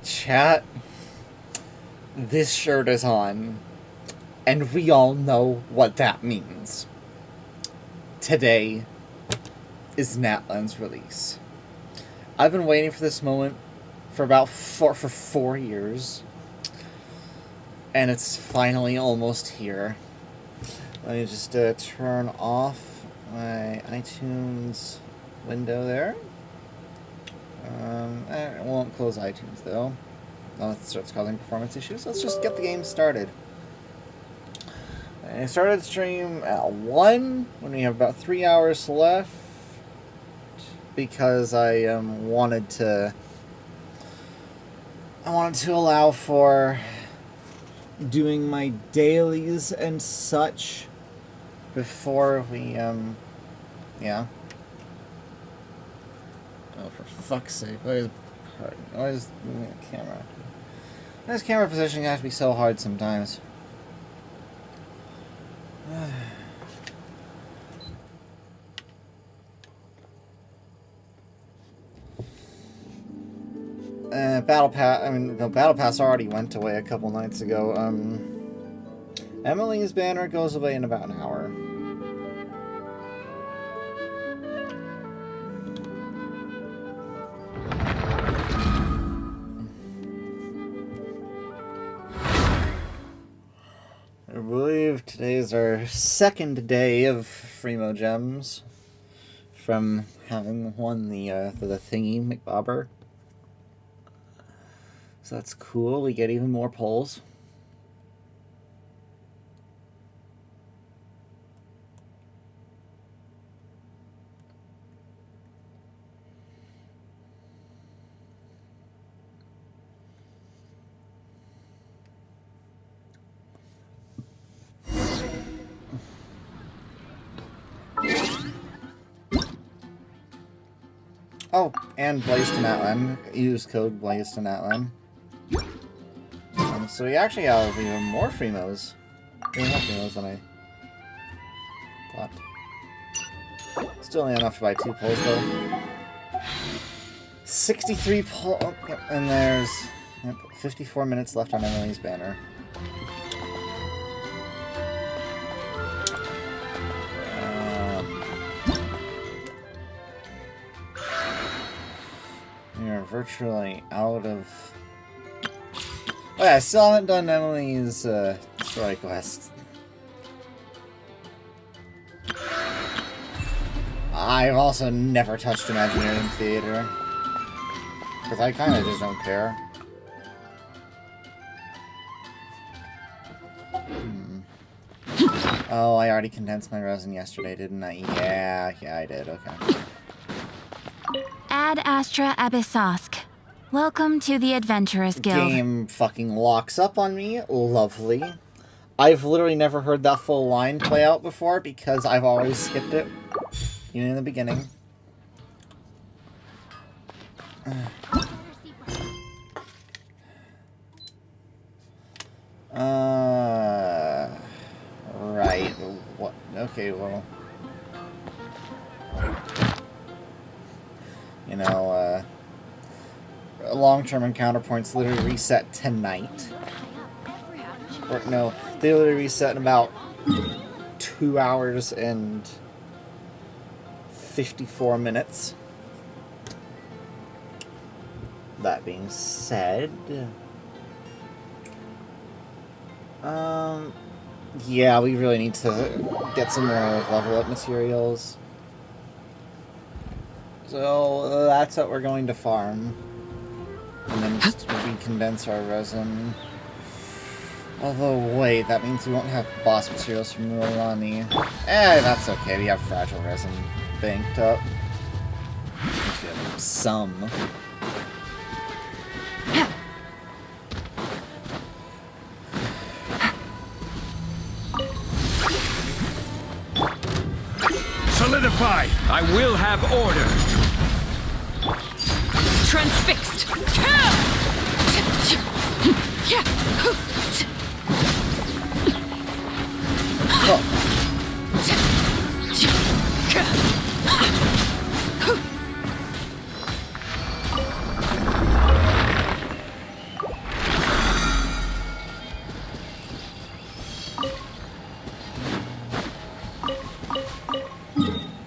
Chat, this shirt is on, and we all know what that means. Today is Natlan's release. I've been waiting for this moment for about 4 years, and it's finally almost here. Let me just turn off my iTunes window there. I won't close iTunes though. Oh, it starts causing performance issues. Let's just get the game started. I started the stream at 1 when we have about 3 hours left because I wanted to allow for doing my dailies and such before we yeah. Oh, for fuck's sake! Why is moving the camera? Why does camera positioning have to be so hard sometimes? Battle Pass. I mean, the Battle Pass already went away a couple nights ago. Emily's banner goes away in about an hour. I believe today is our second day of Freemo Gems from having won the thingy McBobber. So that's cool. We get even more polls. Oh, and Blaze to Natlan. Use code Blaze to Natlan. So we actually have even more Freemos. Even more Freemos than I thought. Still only enough to buy 2 polls though. 63 polls. Oh, yep. And there's 54 minutes left on Emily's banner. You're virtually out of... Oh yeah, I still haven't done Emily's story quest. I've also never touched Imagineering Theater. Because I kind of just don't care. Oh, I already condensed my resin yesterday, didn't I? Yeah, I did, okay. Ad Astra Abyssosk. Welcome to the Adventurers Guild. Game fucking locks up on me. Lovely. I've literally never heard that full line play out before because I've always skipped it. Even in the beginning. Right. What? Okay, well. You know, long-term encounter points literally reset tonight. Or, no, they literally reset in about 2 hours and 54 minutes. That being said... yeah, we really need to get some more level-up materials. So that's what we're going to farm. And then just recondense our resin. Although, wait, that means we won't have boss materials from Mulani. That's okay, we have fragile resin banked up. We have some. Solidify! I will have order! Transfixed!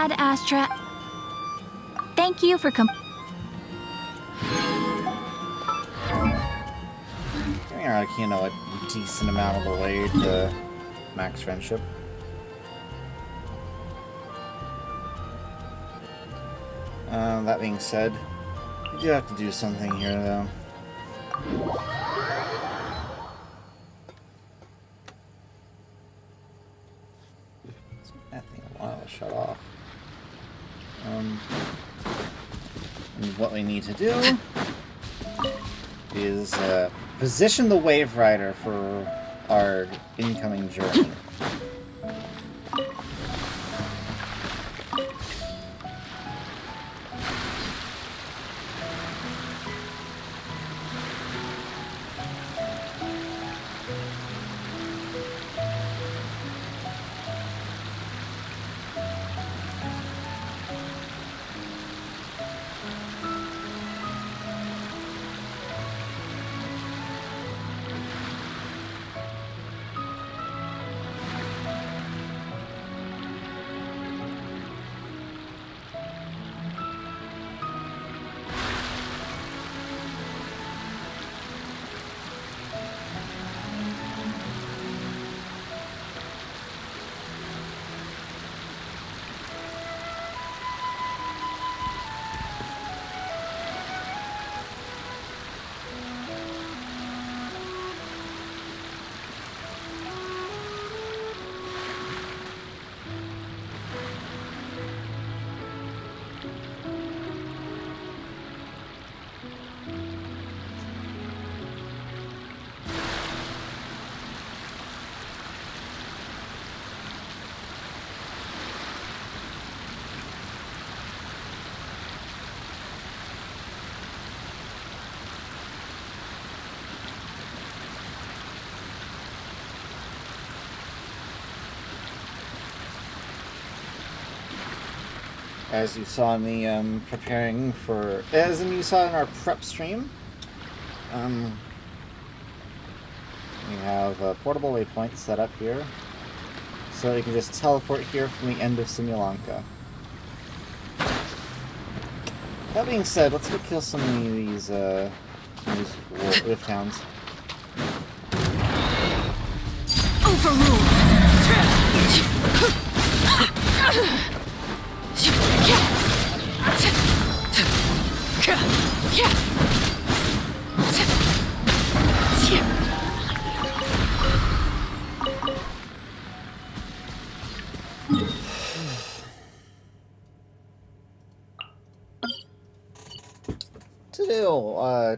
Ad Astra. Thank you for Giving Arlecchino a decent amount of the way to max friendship. That being said, we do have to do something here, though. That thing a while to shut off. And what we need to do is position the Wave Rider for our incoming journey. As you saw in the preparing for, as you saw in our prep stream, we have a portable waypoint set up here, so you can just teleport here from the end of Simulanka. That being said, let's go kill some of these wolf towns. Overruled.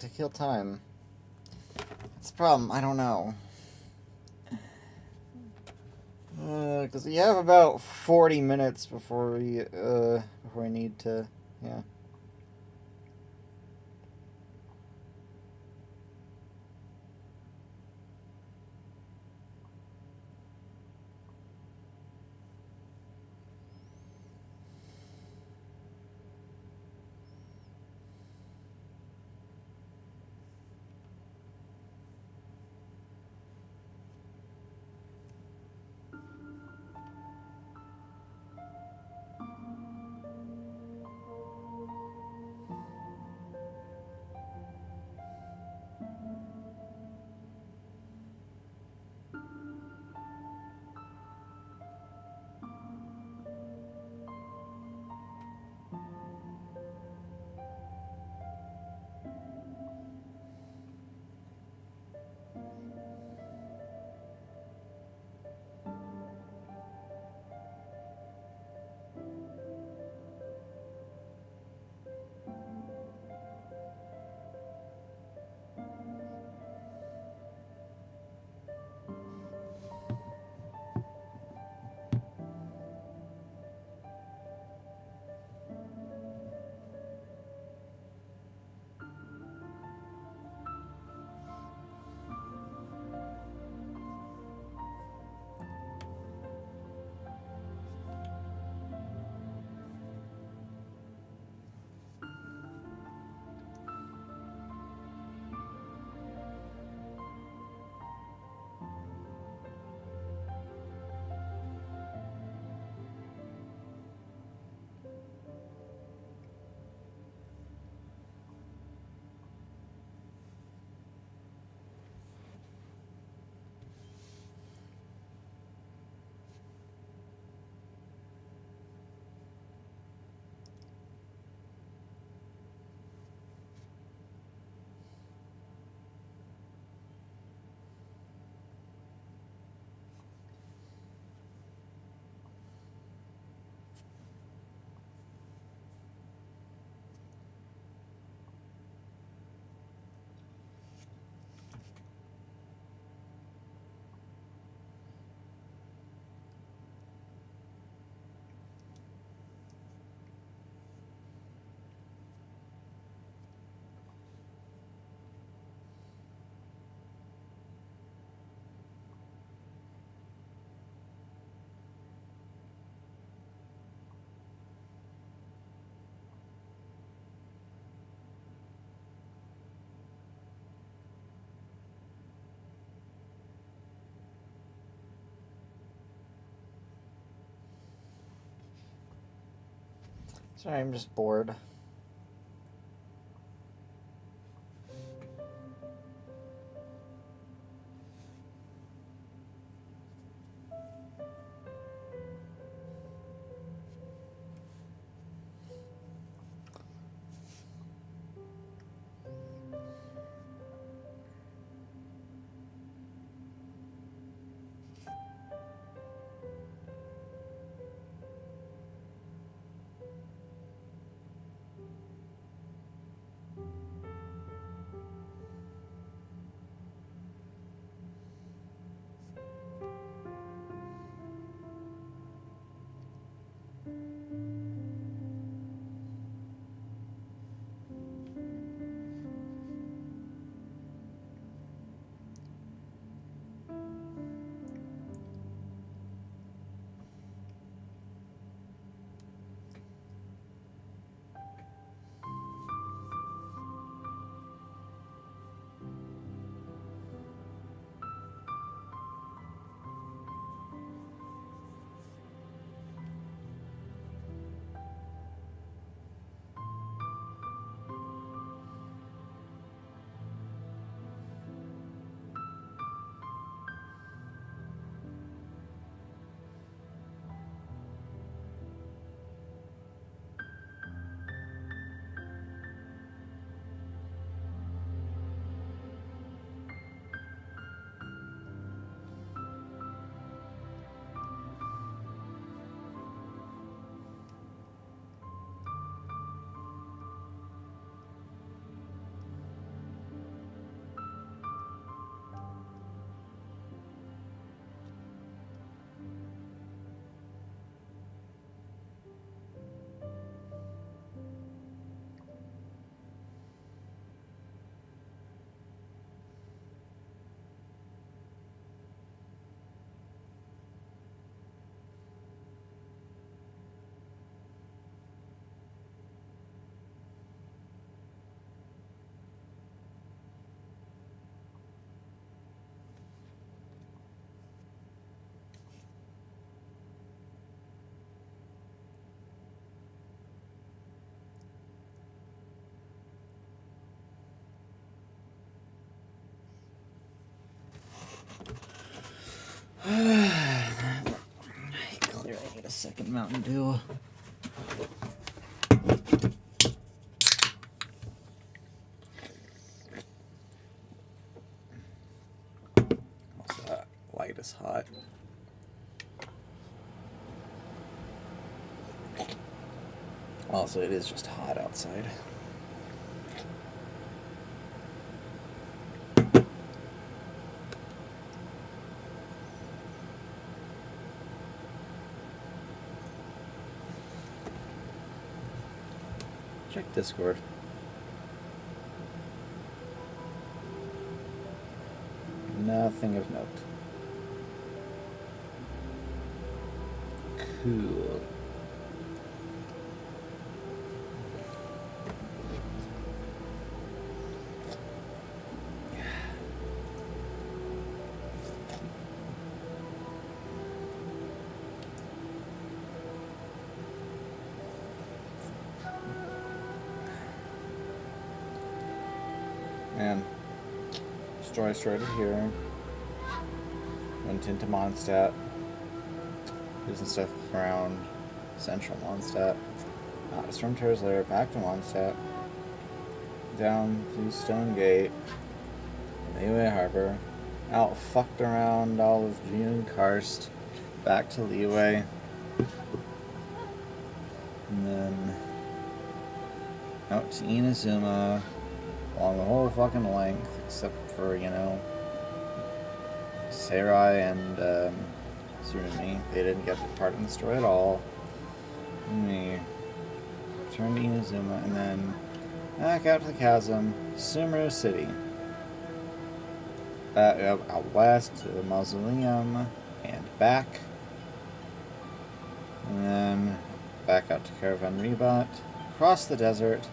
To kill time. That's the problem. I don't know. Because we have about 40 minutes before we need to, yeah. Sorry, I'm just bored. Clearly I need a second Mountain Dew. What's that? Light is hot. Also, it is just hot outside. Check Discord. Nothing of note. Cool. And story started here. Went into Mondstadt. Did some stuff around central Mondstadt. Storm Terror's Lair, back to Mondstadt. Down through Stone Gate. Leeway Harbor. Out fucked around all of June Karst. Back to Leeway. And then out to Inazuma. Along the whole fucking length, except for, you know, Sarai and Tsurumi. They didn't get part in the story at all. And we returned to Inazuma, and then back out to the chasm, Sumeru City. Out west to the Mausoleum, and back. And then back out to Caravan Rebat, across the desert,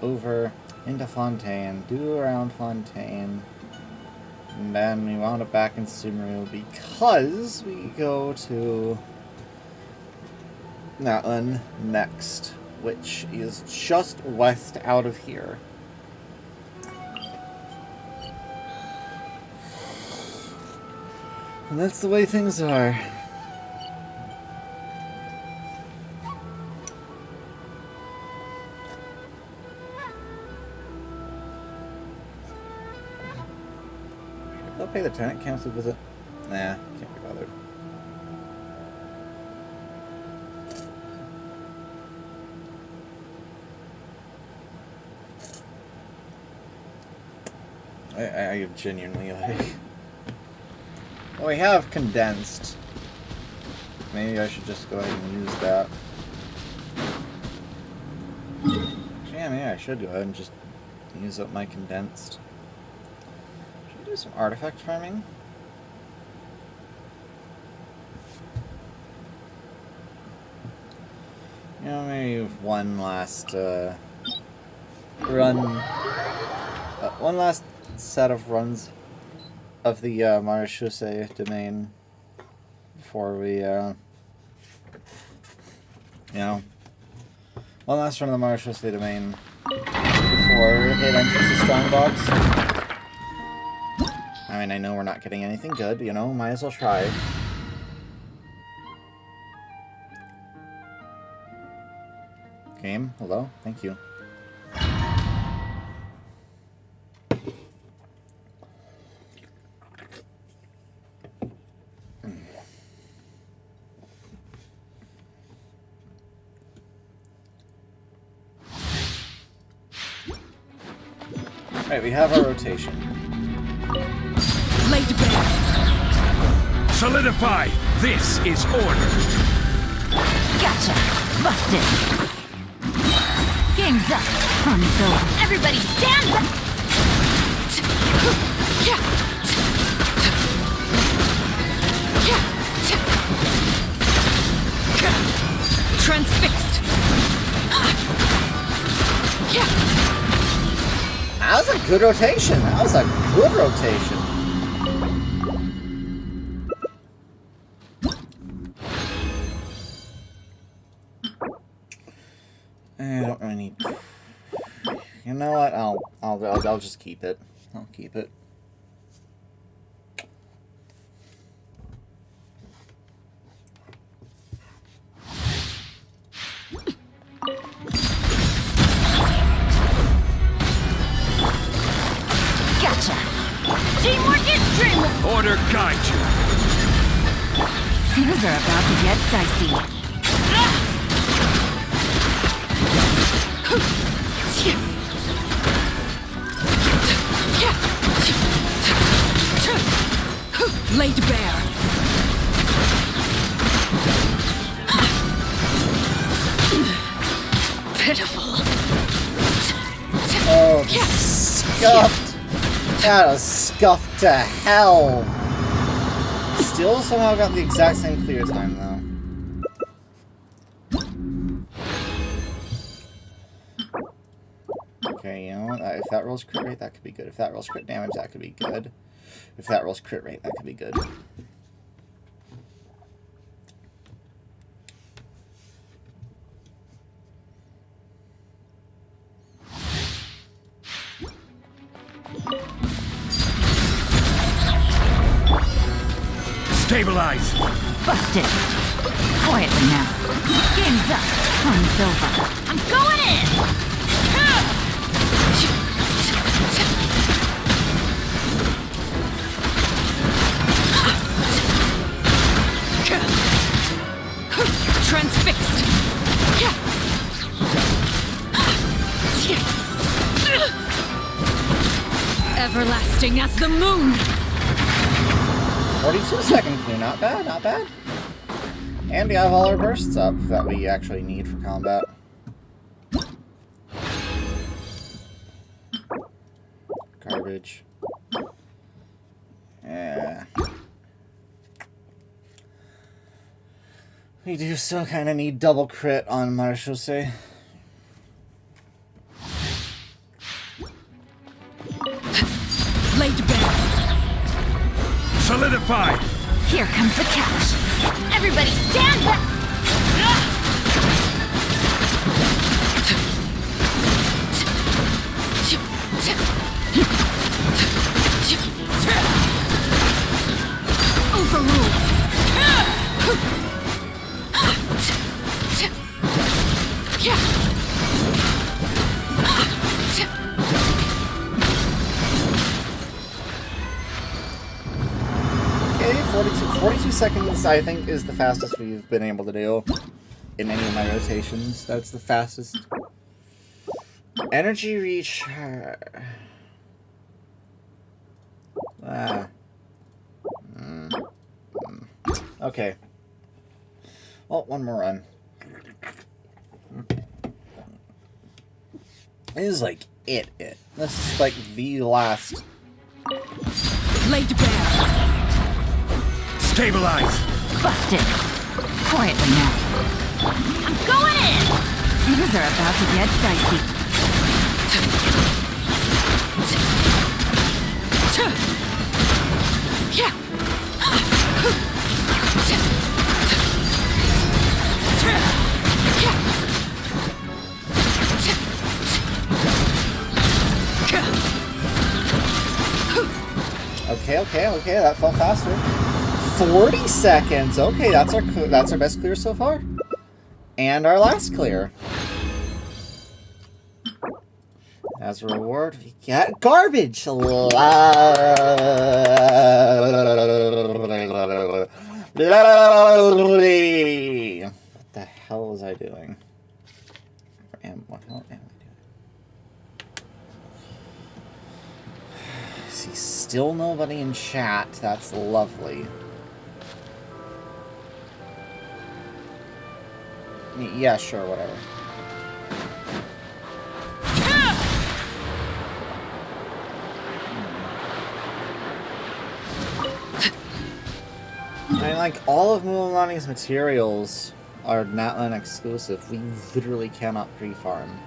over into Fontaine, do around Fontaine, and then we wound up back in Sumeru because we go to Natlan next. which is just west out of here. And that's the way things are. Should I pay the tenant council visit? Nah, can't be bothered. I genuinely like... Well, we have condensed. Maybe I should just go ahead and use that. Yeah, maybe I should go ahead and just use up my condensed. Should I do some artifact farming? You know, maybe one last run. One last set of runs of the Marechaussee domain before we, you know, one last run of the Marechaussee domain before it enters the strongbox. I mean, I know we're not getting anything good, you know, might as well try. Game, hello, thank you. Alright, we have our rotation. Laid bare. Solidify! This is order! Gotcha! Busted! Game's up! Fun's over! Everybody stand back! Transfixed. That was a good rotation. That was a good rotation. I don't really need. You know what? I'll just keep it. I'll keep it. Gotcha! Teamwork is dreamwork! Order guide you! Things are about to get dicey. Laid bare. Pitiful. Oh, scuffed. That was scuffed to hell. Still somehow got the exact same clear time though. Okay, you know what? If that rolls crit rate, that could be good. If that rolls crit damage, that could be good. If that rolls crit rate, that could be good. Stabilize! Busted! Quietly now. Game's up. Fun's over. I'm going in! Transfixed. Everlasting as the moon. 42-second clear, not bad, not bad. And we have all our bursts up that we actually need for combat. Garbage. Yeah. We do still kind of need double crit on Marechaussee. Laid bare. Solidify! Here comes the catch. Everybody stand back! 42 seconds, I think, is the fastest we've been able to do in any of my rotations. That's the fastest. Energy reach. Okay. Well, one more run. This is like it. This is like the last. Laid bare. Stabilize! Busted. Quietly now. I'm going in! Things are about to get dicey. Okay, that felt faster. 40 seconds. Okay, that's our best clear so far. And our last clear. As a reward, we get garbage. What the hell was I doing? What the hell am I doing? See, still nobody in chat. That's lovely. Yeah, sure, whatever. I mean, like, all of Mulanani's materials are Natlan exclusive. We literally cannot pre-farm.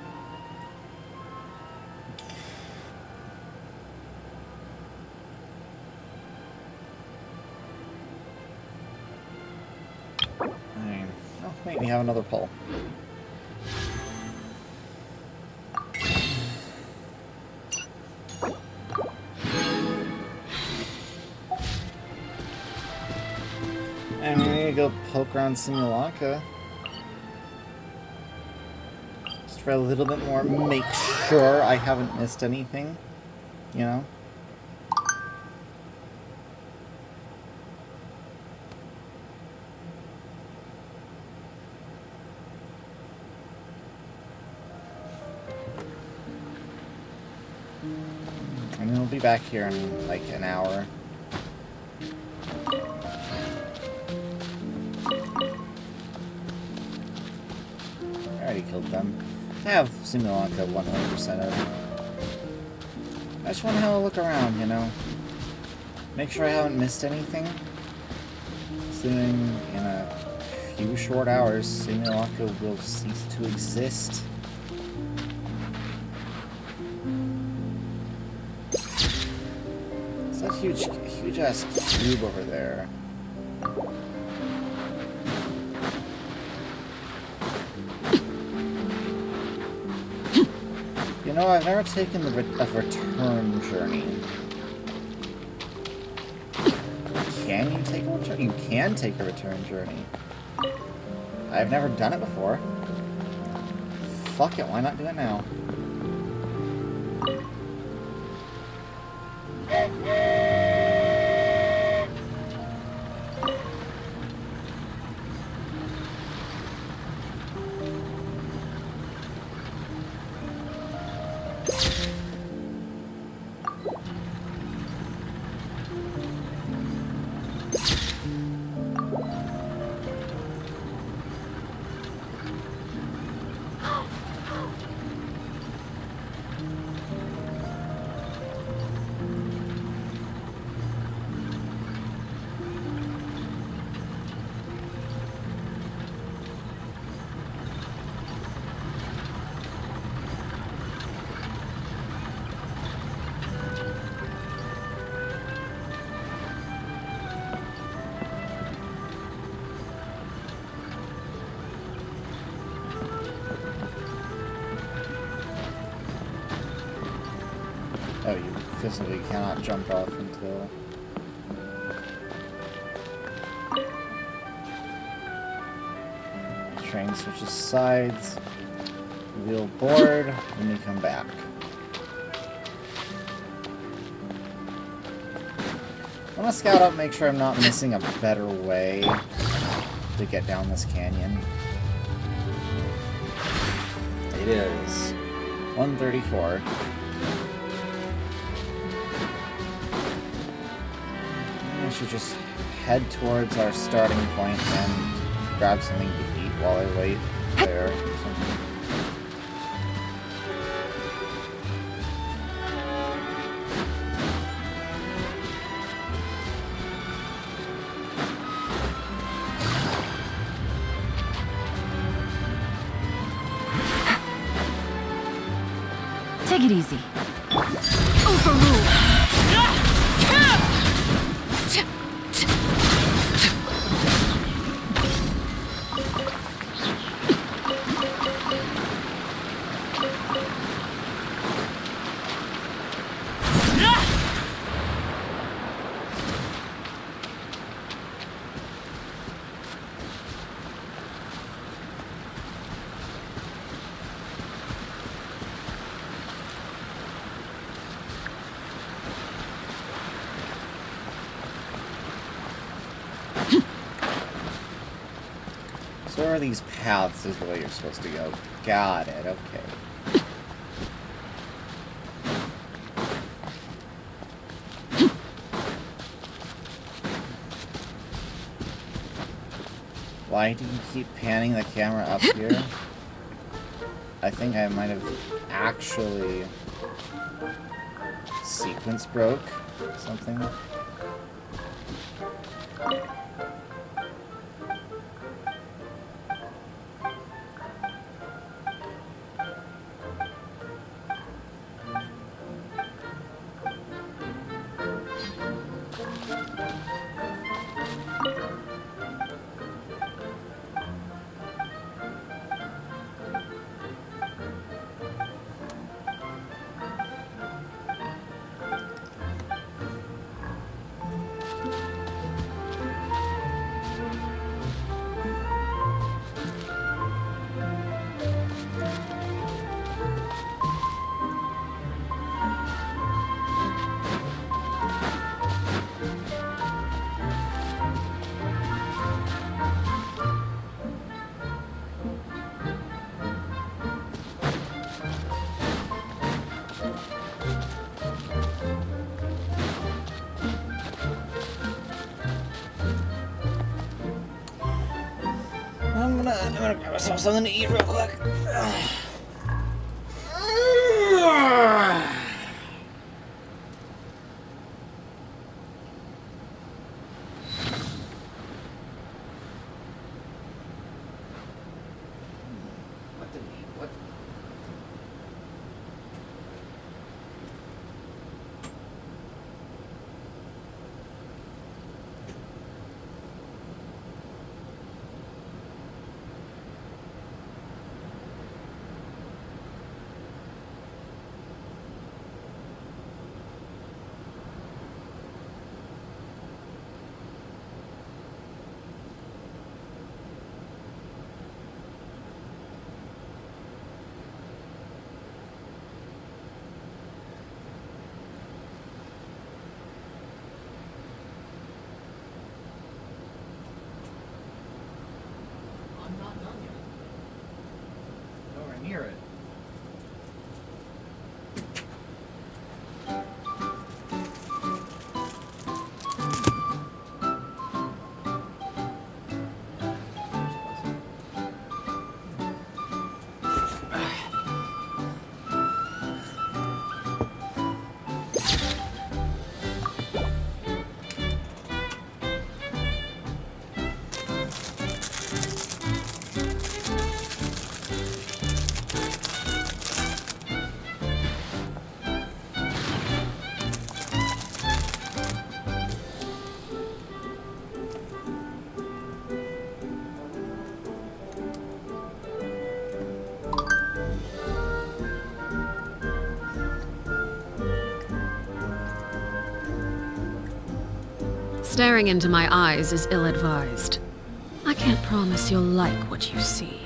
Wait, we have another poll. And we need to go poke around Simulanka. Just for a little bit more, make sure I haven't missed anything, you know? And we'll be back here in like an hour. I already killed them. I have Simulanka 100% of. I just want to have a look around, you know? Make sure I haven't missed anything. Assuming in a few short hours, Simulanka will cease to exist. It's that huge ass cube over there. You know, I've never taken a return journey. Can you take a return? You can take a return journey. I've never done it before. Fuck it, why not do it now? Oh, you physically cannot jump off until... Train switches sides, wheel board, and you come back. I'm gonna scout out, make sure I'm not missing a better way to get down this canyon. It is 134. I should just head towards our starting point and grab something to eat while I wait there or something. Take it easy. Overruled. So where are these paths is the way you're supposed to go. Got it, okay. Why do you keep panning the camera up here? I think I might have actually sequence broke something. I'm gonna grab myself something to eat real quick. What to eat? What? Near it. Staring into my eyes is ill-advised. I can't promise you'll like what you see.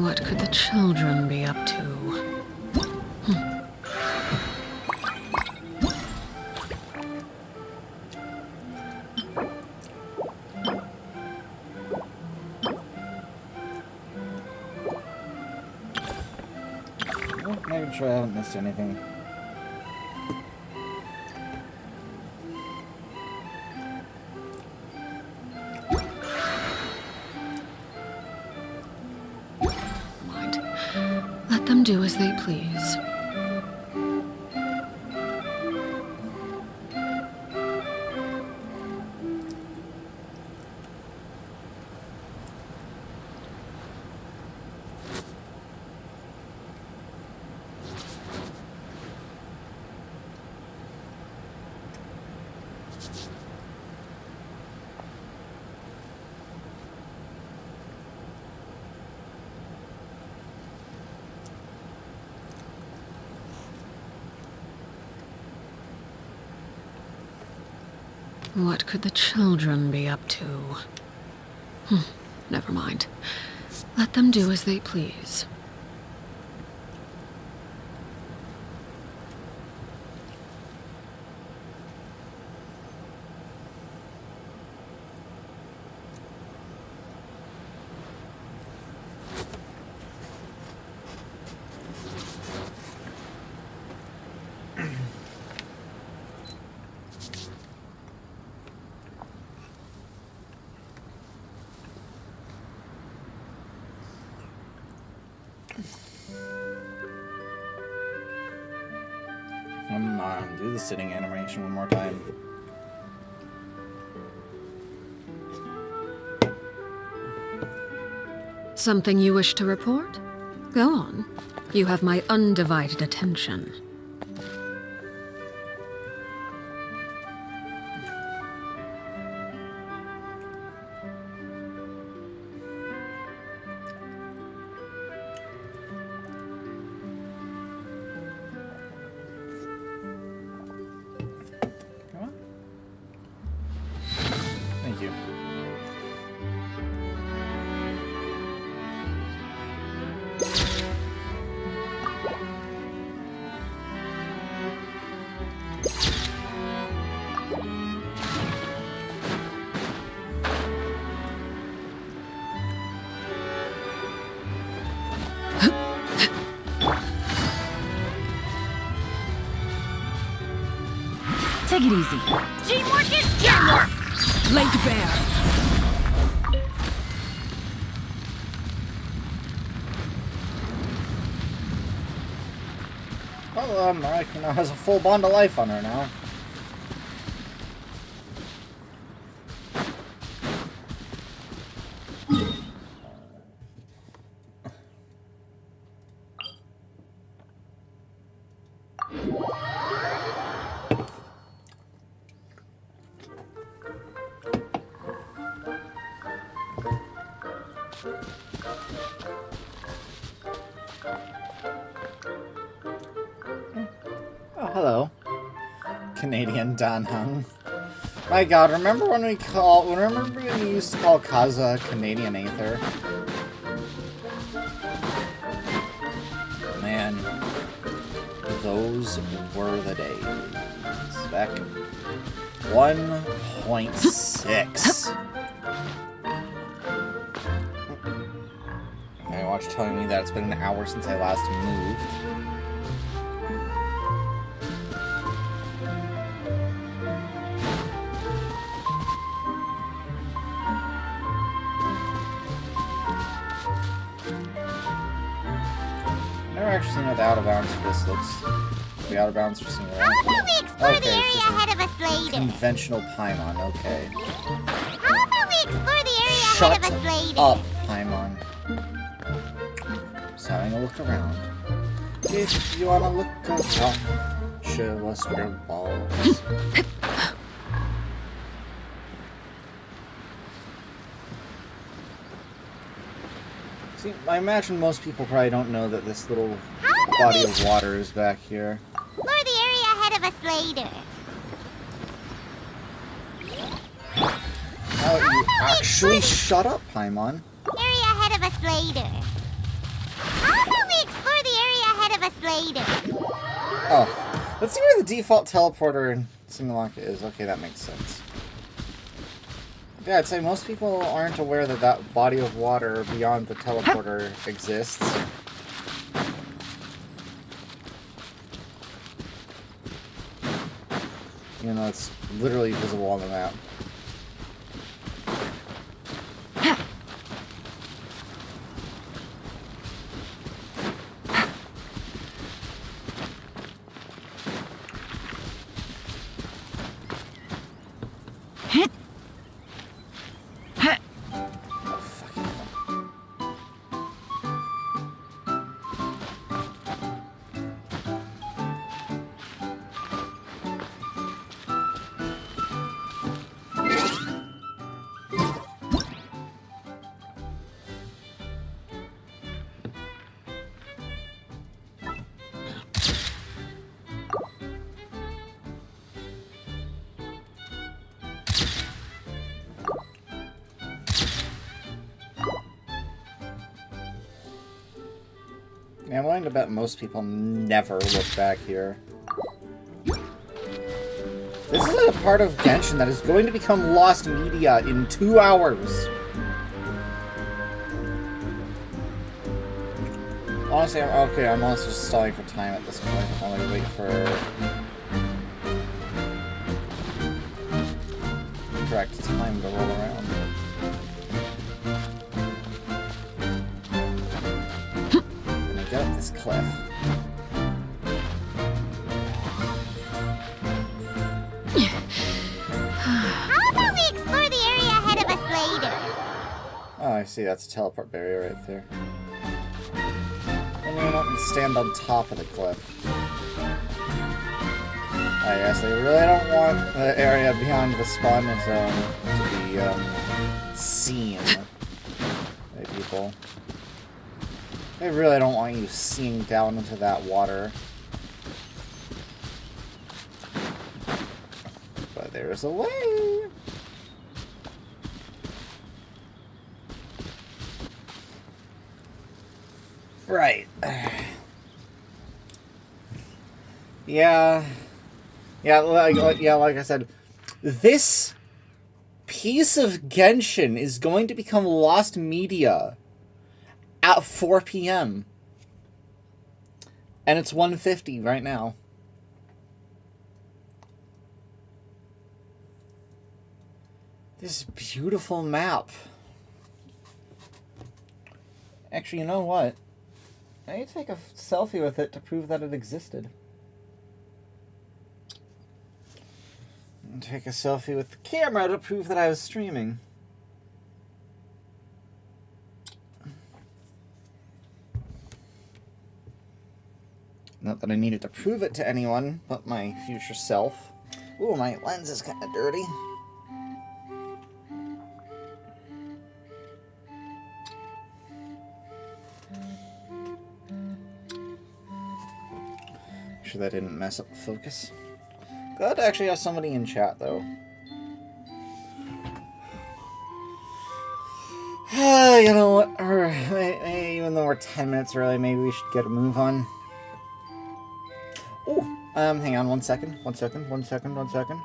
What could the children be up to? Well, making sure I haven't missed anything. Mind. Let them do as they please. What could the children be up to? Never mind. Let them do as they please. Do the sitting animation one more time. Something you wish to report? Go on. You have my undivided attention. Thank you. Take it easy. Teamwork is teamwork! Laid bare. Well, Marika now has a full bond of life on her now. Oh, hello. Canadian Dan Hung. My god, remember when we used to call Kaza Canadian Aether? Man, those were the days. Back 1.6. My watch telling me that it's been an hour since I last moved. Never actually seen what the out of bounds for this looks. The out of bounds for seeing How about we explore the area ahead of us later? Conventional Paimon, okay. How about we explore the area ahead Shut of us later? up, Paimon. Just having a look around. If you wanna look around, show us your balls. See, I imagine most people probably don't know that this little body of water is back here. Explore the area ahead of us later. How about you actually shut up, Paimon? Area ahead of us later. later. Oh, let's see where the default teleporter in Singalanka is. Okay, that makes sense. Yeah, I'd say most people aren't aware that that body of water beyond the teleporter exists. You know, it's literally visible on the map. Yeah, I'm willing to bet most people never look back here. This is a part of Genshin that is going to become lost media in 2 hours. Honestly, I'm honestly just stalling for time at this point. I'm gonna wait for the correct time to roll around. Get up this cliff. How about we explore the area ahead of us later? Oh, I see. That's a teleport barrier right there. And you don't stand on top of the cliff. I guess they really don't want the area beyond the spawn zone to be seen by people. They really don't want you seeing down into that water. But there's a way! Right. Yeah. Like I said, this piece of Genshin is going to become lost media at 4 p.m. And it's 1:50 right now. This beautiful map. Actually, you know what? I need to take a selfie with it to prove that it existed. And take a selfie with the camera to prove that I was streaming. Not that I needed to prove it to anyone, but my future self. Ooh, my lens is kind of dirty. Sure that didn't mess up the focus. Glad to actually have somebody in chat, though. You know what? Even though we're 10 minutes early, maybe we should get a move on. Oh, hang on 1 second. 1 second. 1 second. 1 second.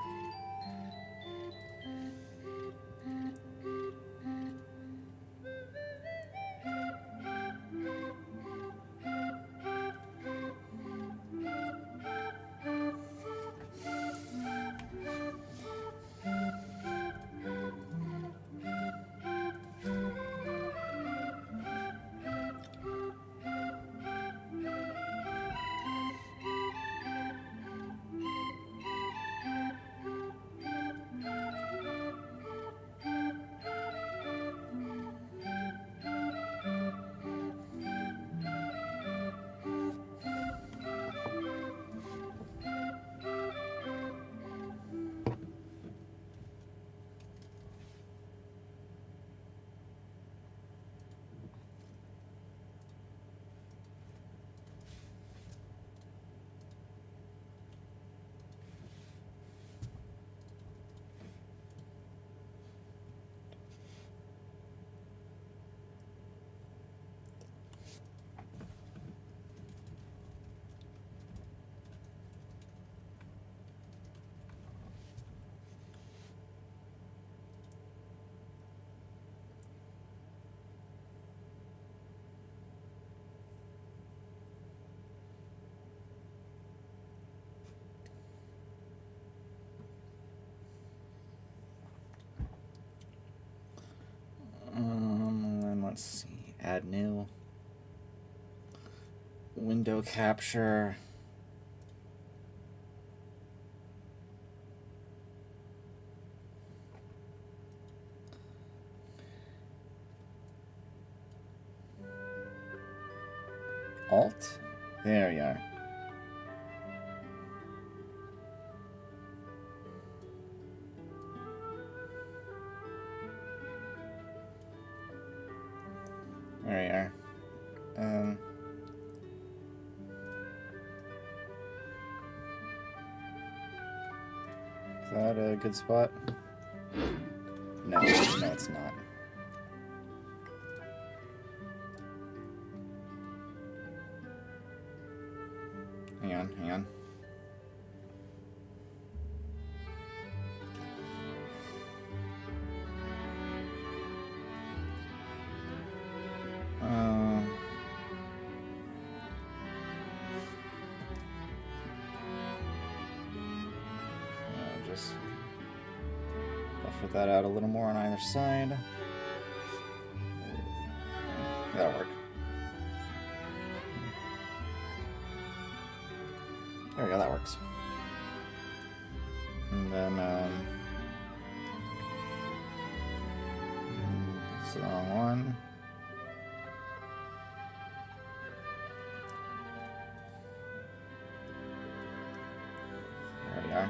Let's see. Add new. Window capture. Alt? There you are. There you are. Is that a good spot? No, it's not. Hang on. Just buffer that out a little more on either side. That'll work. There we go, that works. And then, that's the wrong one. There we are.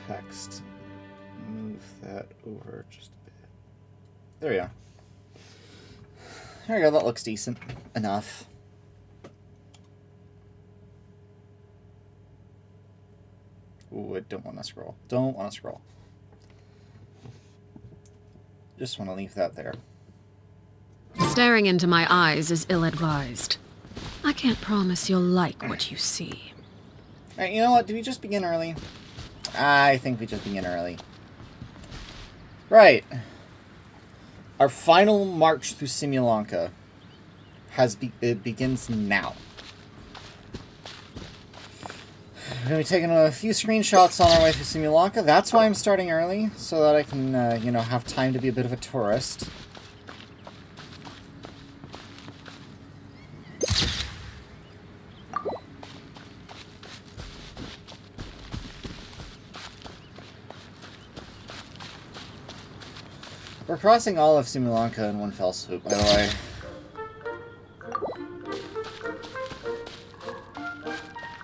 Text. Move that over just a bit. There we are. There we go, that looks decent enough. Ooh, I don't want to scroll. Don't want to scroll. Just want to leave that there. Staring into my eyes is ill-advised. I can't promise you'll like what you see. Alright, you know what? Did we just begin early? I think we just begin early. Right. Our final march through Simulanka it begins now. We're going to be taking a few screenshots on our way through Simulanka. That's why I'm starting early, so that I can, you know, have time to be a bit of a tourist. We're crossing all of Simulanka in one fell swoop, by the way.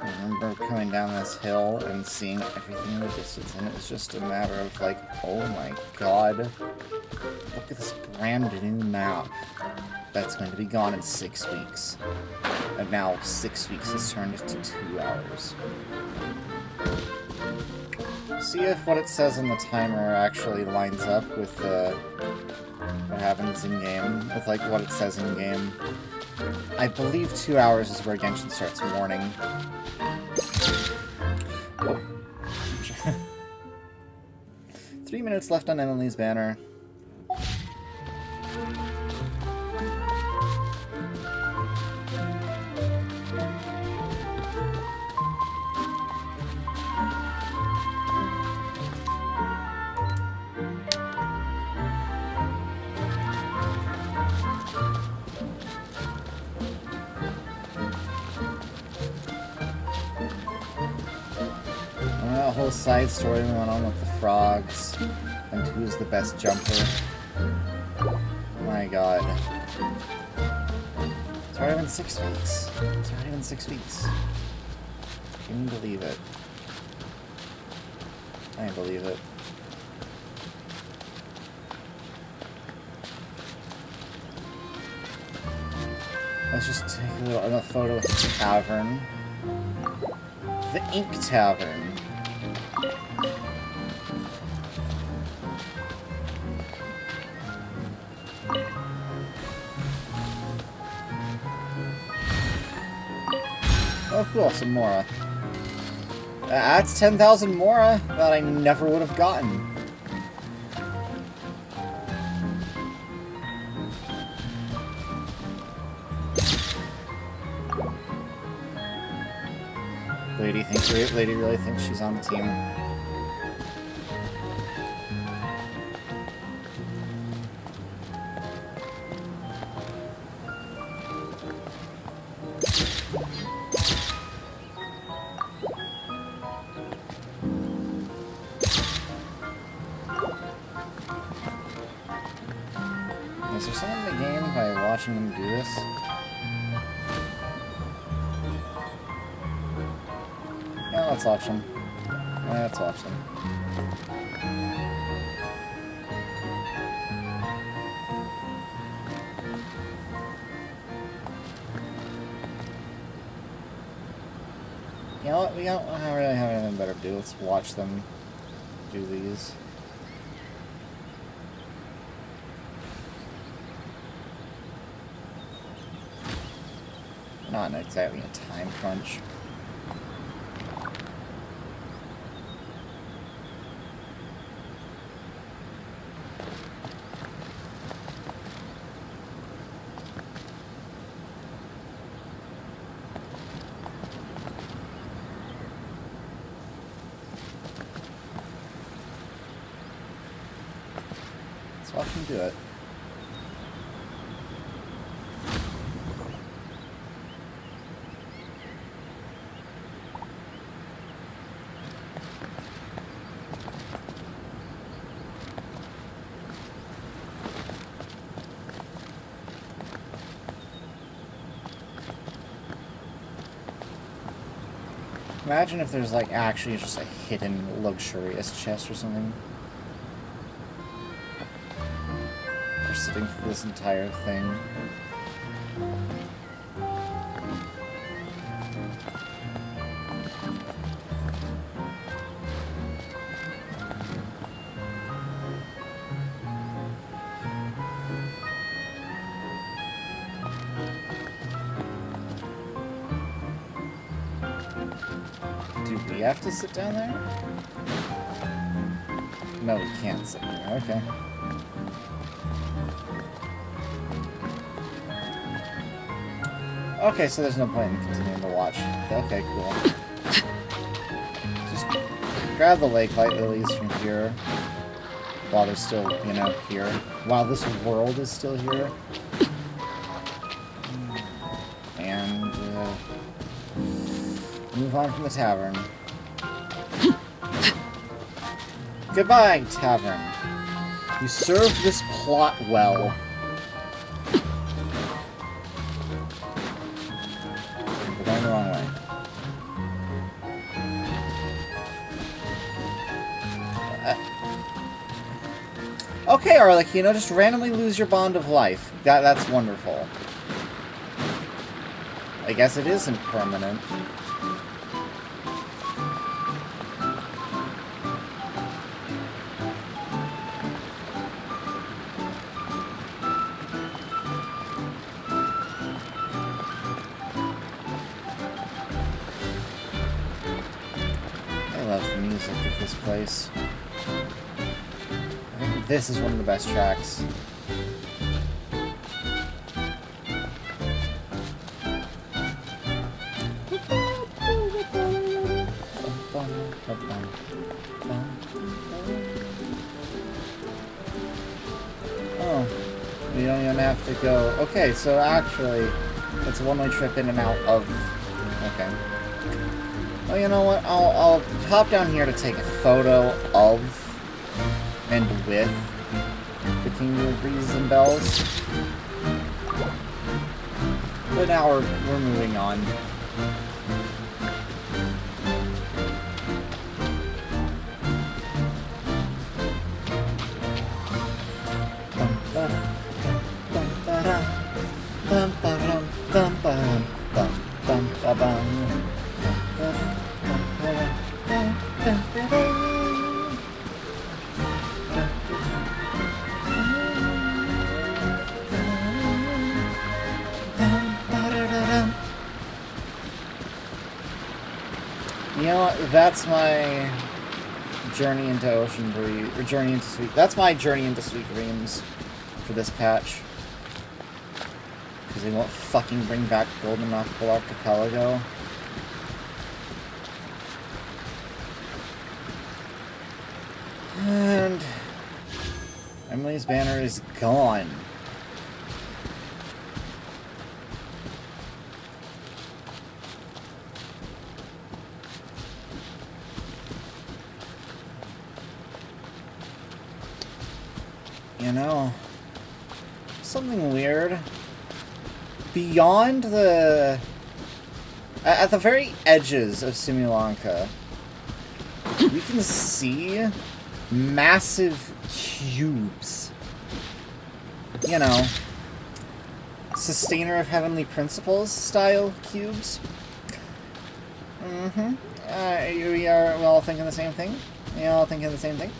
I remember coming down this hill and seeing everything in the distance, and it was just a matter of like, oh my god, look at this brand new map that's going to be gone in 6 weeks. And now 6 weeks has turned into 2 hours. See if what it says on the timer actually lines up with what happens in game, with like what it says in game. I believe 2 hours is where Genshin starts warning. Oh. 3 minutes left on Emily's banner. Whole side story went on with the frogs and who's the best jumper. My god. It's already been 6 weeks. It's already been 6 weeks. Can you believe it? I believe it. Let's just take a photo of the tavern. The Ink Tavern. Oh cool, some Mora. That's 10,000 Mora that I never would have gotten. Lady really thinks she's on the team. Is there someone in the game by watching them do this? Yeah, let's watch them. Let's watch them. You know what? We don't really have anything better to do. Let's watch them do these. Not exactly a time crunch. Let's watch him do it. Imagine if there's like actually just a hidden luxurious chest or something. We're sitting through this entire thing. Do we have to sit down there? No, we can't sit there. Okay. Okay, so there's no point in continuing to watch. Okay, cool. Just grab the lake light lilies from here while they're still, you know, here. While this world is still here. And move on from the tavern. Goodbye, tavern. You served this plot well. We're going the wrong way. Okay, Arlecchino, just randomly lose your bond of life. That's wonderful. I guess it isn't permanent. I love the music of this place. I think this is one of the best tracks. Oh, you don't even have to go. Okay, so actually, it's a one-way trip in and out of. Okay. Well, you know what? I'll hop down here to take a photo of and with the Kingdom of Breezes and Bells. But now we're moving on. You know what? That's my journey into Ocean Breeze, or journey into Sweet. That's my journey into Sweet Dreams for this patch. Because they won't fucking bring back Golden Knuckle Archipelago. And Emily's banner is gone. You know, something weird. Beyond the... At the very edges of Simulanka, we can see massive cubes. You know, Sustainer of Heavenly Principles style cubes. Mm-hmm. We all thinking the same thing? We all thinking the same thing?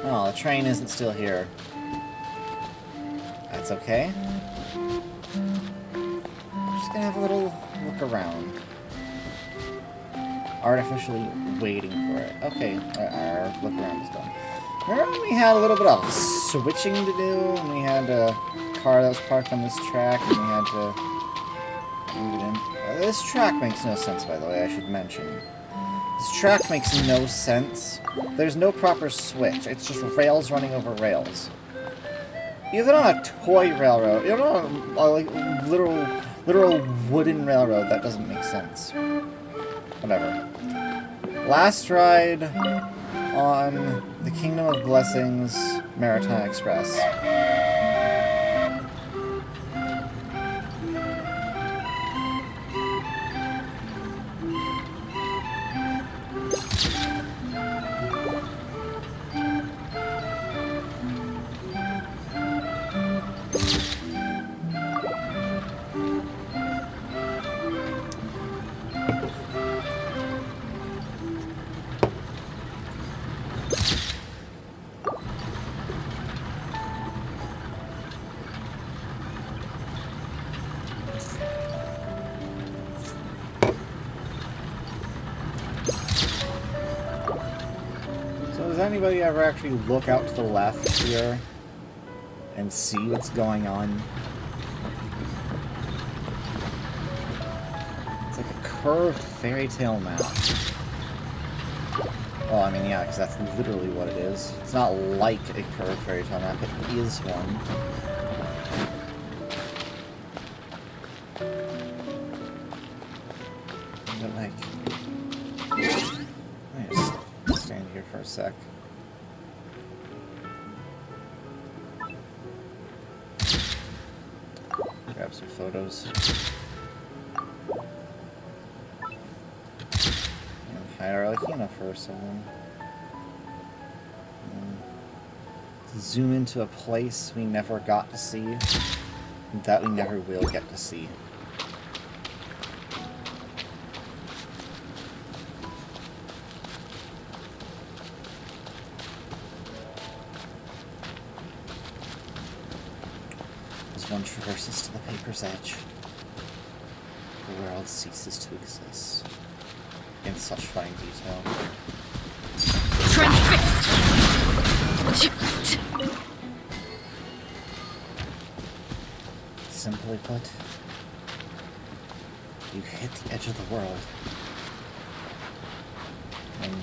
Oh, the train isn't still here. That's okay. I'm just gonna have a little look around. Artificially waiting for it. Okay, our look around is done. Remember when we had a little bit of switching to do? And we had a car that was parked on this track, and we had to move it in. This track makes no sense, by the way, I should mention. This track makes no sense. There's no proper switch. It's just rails running over rails. Even on a toy railroad, even on a like, literal wooden railroad, that doesn't make sense. Whatever. Last ride on the Kingdom of Blessings Maritime Express. Does anybody ever actually look out to the left here and see what's going on? It's like a curved fairy tale map. Well, I mean, yeah, because that's literally what it is. It's not like a curved fairy tale map, it is one. But, like... Let me just stand here for a sec. Grab some photos. And hire Alhina for a second. Zoom into a place we never got to see, that we never will get to see. One traverses to the paper's edge, the world ceases to exist. In such fine detail. Transfixed! Simply put, you hit the edge of the world. And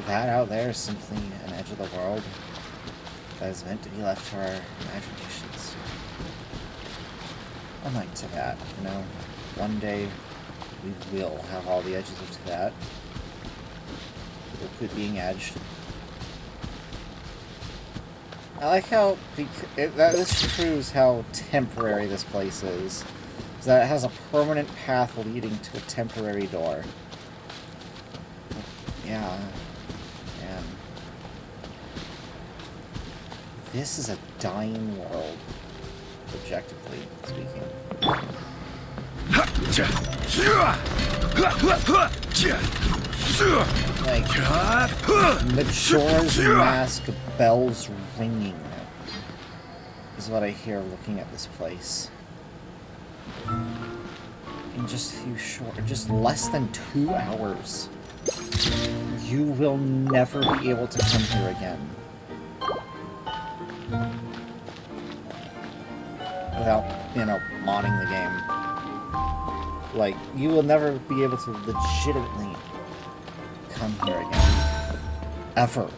that out there is simply an edge of the world that is meant to be left to our imaginations. Unlike Tibet, you know, one day we will have all the edges of Tibet. We'll quit being edged. I like how this proves how temporary this place is that it has a permanent path leading to a temporary door. Yeah. Man. This is a dying world, objectively speaking. Like, Majora's Mask bells ringing is what I hear looking at this place. In just just less than 2 hours, you will never be able to come here again. Without, you know, modding the game. Like, you will never be able to legitimately come here again. Ever.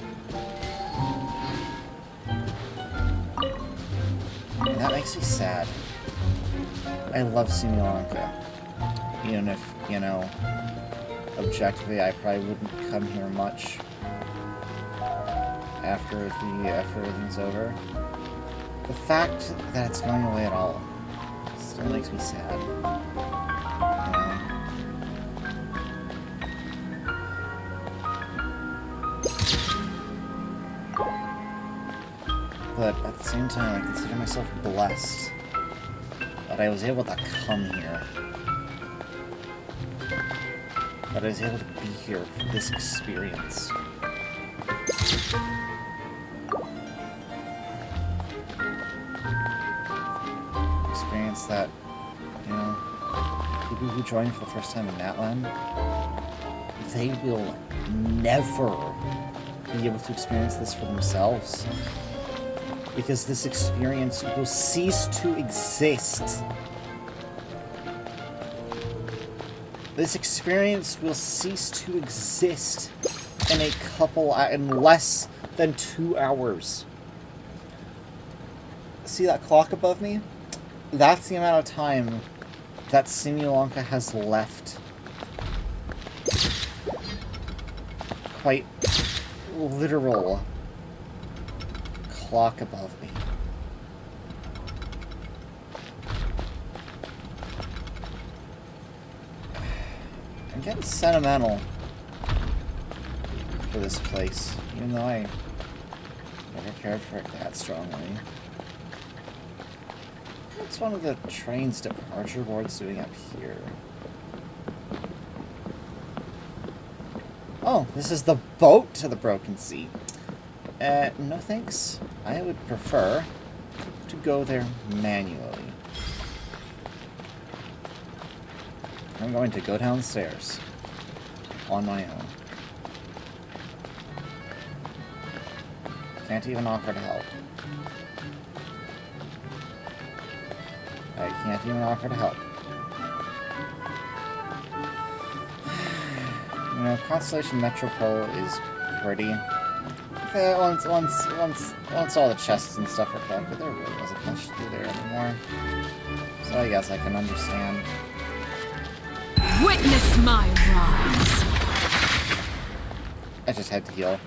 And that makes me sad. I love Simulanka. Even if you know, objectively, I probably wouldn't come here much after everything's over. The fact that it's going away at all still makes me sad. You know? But at the same time, I consider myself blessed that I was able to come here. That I was able to be here for this experience. Experience that, you know, people who join for the first time in Natlan, they will never be able to experience this for themselves. Because this experience will cease to exist. This experience will cease to exist in less than 2 hours. See that clock above me? That's the amount of time that Simulanka has left. Quite literal clock above me. I'm getting sentimental for this place, even though I never cared for it that strongly. What's one of the train's departure boards doing up here? Oh, this is the boat to the Broken Sea. No thanks. I would prefer to go there manually. I'm going to go downstairs on my own. Can't even offer to help. I can't even offer to help. You know, Constellation Metropole is pretty. Once all the chests and stuff are collected, there really wasn't much to do there anymore. So I guess I can understand. Witness my rise. I just had to heal.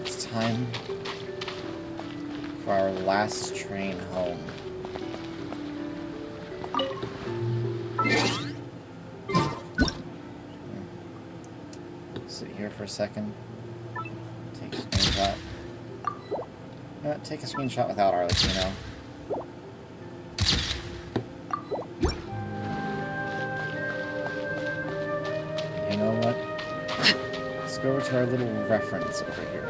It's time for our last train home. Sit here for a second. Take a screenshot. Take a screenshot without Arlecchino. You know what? Let's go over to our little reference over here.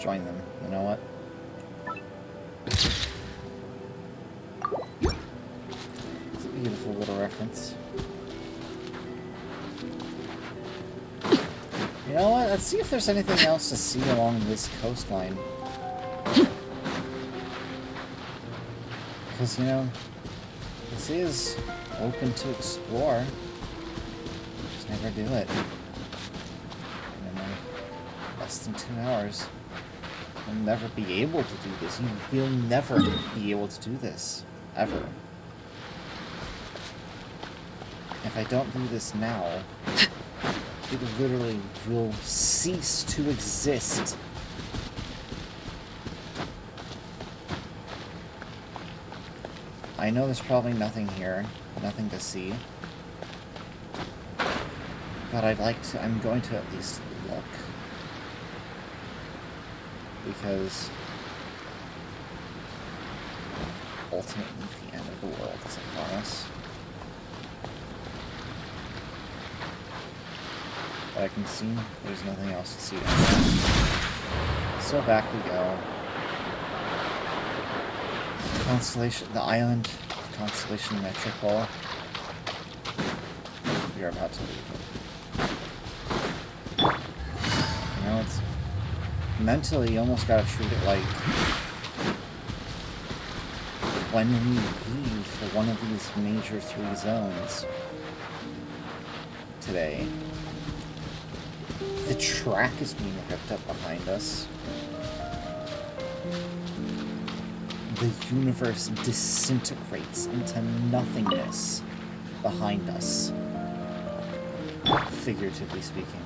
Join them. You know what? It's a beautiful little reference. You know what? Let's see if there's anything else to see along this coastline. Because, you know, this is open to explore. Just never do it. And in less than 2 hours. You'll never be able to do this. You will never be able to do this. Ever. If I don't do this now, it literally will cease to exist. I know there's probably nothing here. Nothing to see. But I'm going to at least look. Because ultimately the end of the world is upon us. But I can see there's nothing else to see down there. So back we go. The island of Constellation Metropole. We are about to leave. You know, Mentally, you almost gotta treat it like when we leave for one of these major 3 zones today, the track is being ripped up behind us. The universe disintegrates into nothingness behind us, figuratively speaking.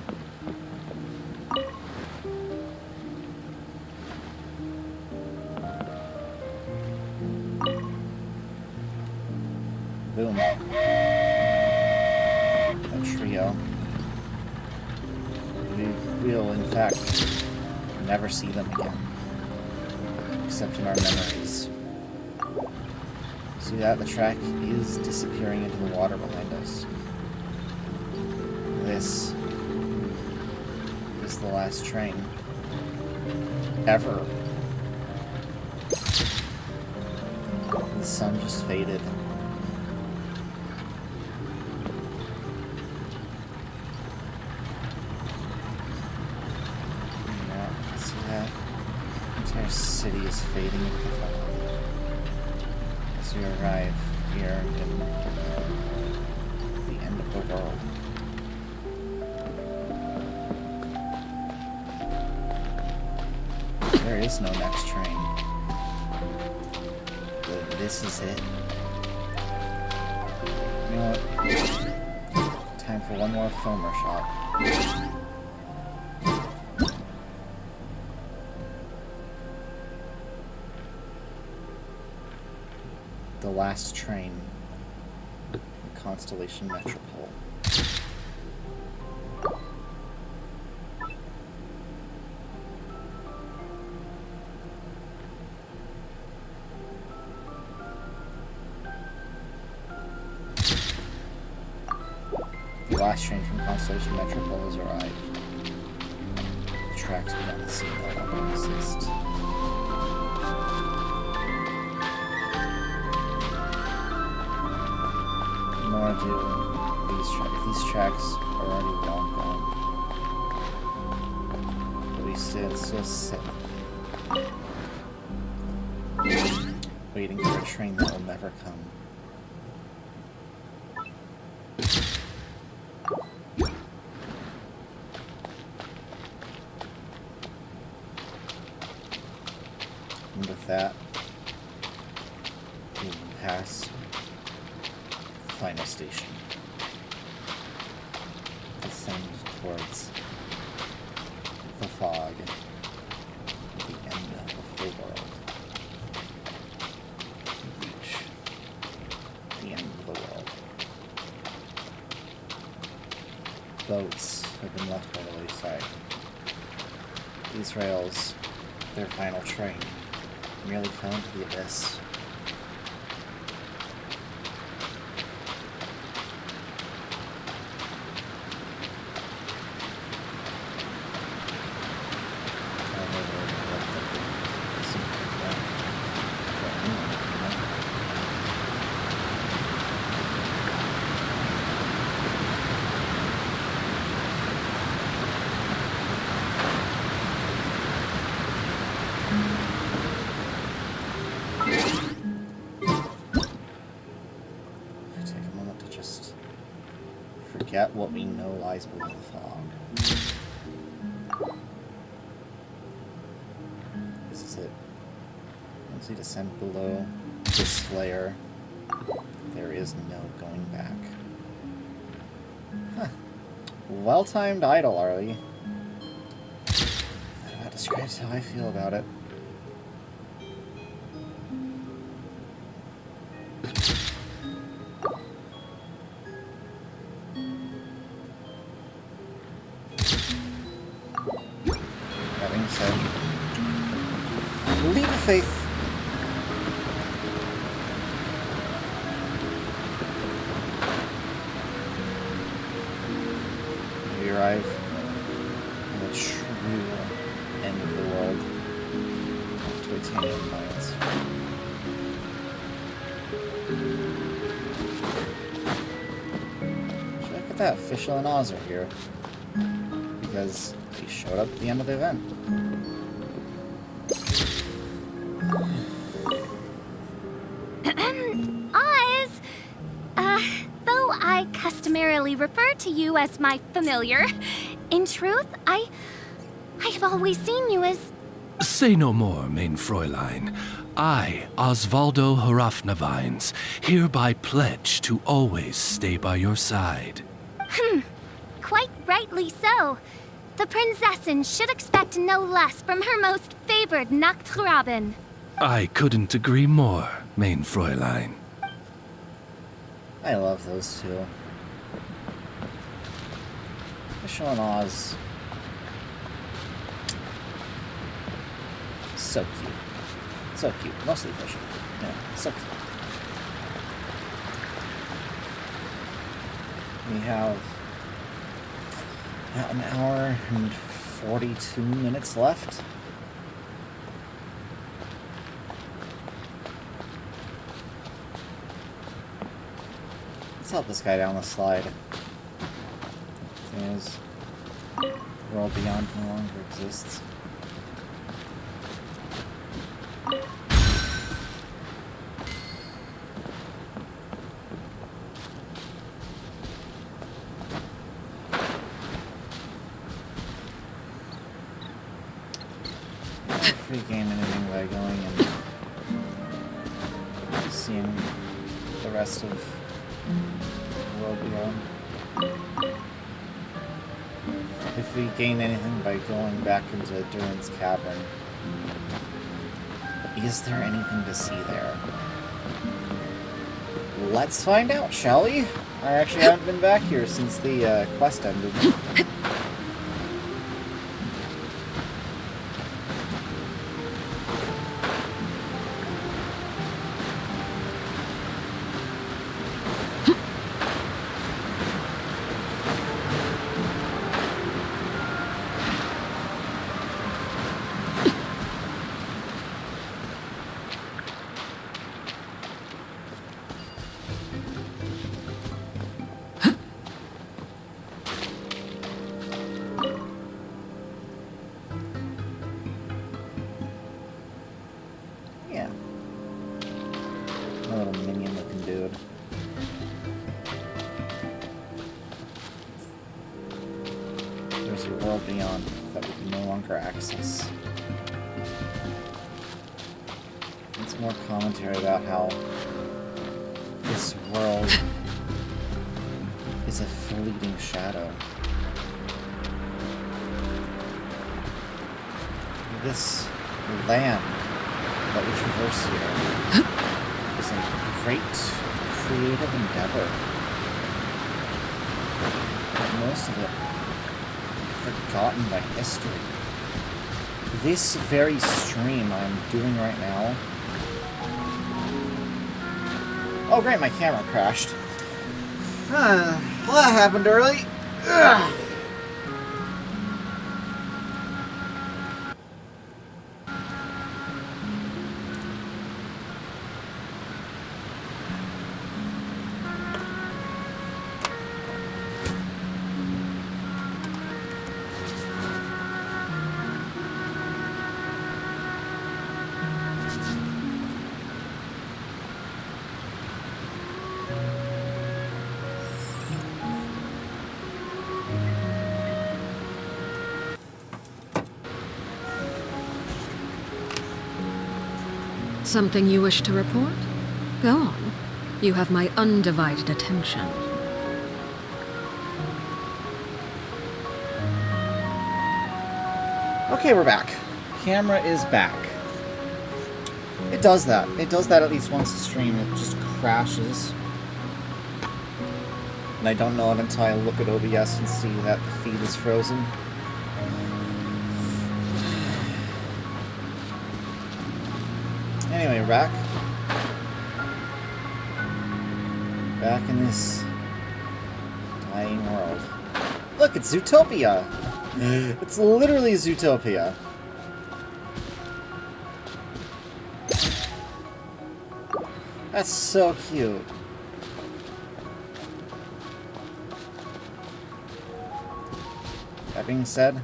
Boom. A trio. We will, in fact, never see them again. Except in our memories. See that? The track is disappearing into the water behind us. This is the last train. Ever. The sun just faded. City is fading into the fog as we arrive here in the end of the world. There is no next train. But this is it. You know what? Time for one more filmer shot. The last train, Constellation Metropole. The last train from Constellation Metropole has arrived. The tracks beyond the sea no longer exist. Nor do these tracks. These tracks are already long gone. But we still sit, waiting for a train that will never come. And with that, we will pass final station. Descend towards the fog, the end of the world. Reach the end of the world. Boats have been left by the wayside. These rails, their final train, merely fell into the abyss. Forget what we know lies below the fog. This is it. Once we descend below this layer, there is no going back. Huh. Well-timed idle, Arlie. That describes how I feel about it. Leap of faith. We arrive in the true end of the world, Titanium Mines. Should I put that official and Oz here? Because he showed up at the end of the event. customarily refer to you as my familiar. In truth, I have always seen you as... Say no more, main Fräulein. I, Osvaldo Hrafnavines, hereby pledge to always stay by your side. Quite rightly so. The Prinzessin should expect no less from her most favored Nachtraben. I couldn't agree more, main Fräulein. I love those two. Fischl and Oz. So cute. So cute. Mostly Fischl. Yeah, so cute. We have about an hour and 42 minutes left. Let's help this guy down the slide. Thing is, World Beyond no longer exists. If we gain anything by going and seeing the rest of World Beyond. If we gain anything by going back into Durin's Cavern, is there anything to see there? Let's find out, shall we? I actually haven't been back here since the quest ended. Yeah. A little minion looking dude. There's a world beyond that we can no longer access. It's more commentary about how this world is a fleeting shadow. This land that we traverse here is a great creative endeavor. But most of it forgotten by history. This very stream I'm doing right now. Oh great, my camera crashed. Well, that happened early. Ugh. Something you wish to report? Go on. You have my undivided attention. Okay, we're back. Camera is back. It does that. It does that at least once a stream. It just crashes. And I don't know it until I look at OBS and see that the feed is frozen. Anyway, we're back. Back in this dying world. Look, it's Zootopia! It's literally Zootopia. That's so cute. That being said,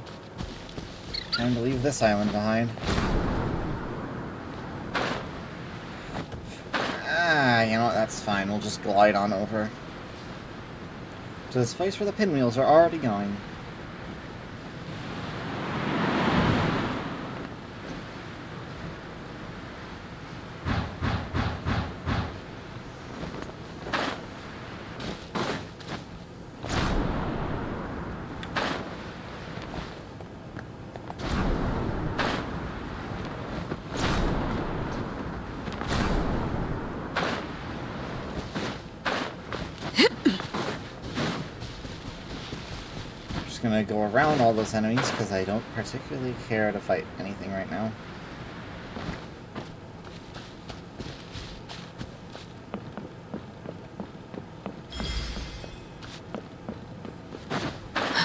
time to leave this island behind. You know what, that's fine. We'll just glide on over. to this place where the pinwheels are already going. Gonna go around all those enemies because I don't particularly care to fight anything right now.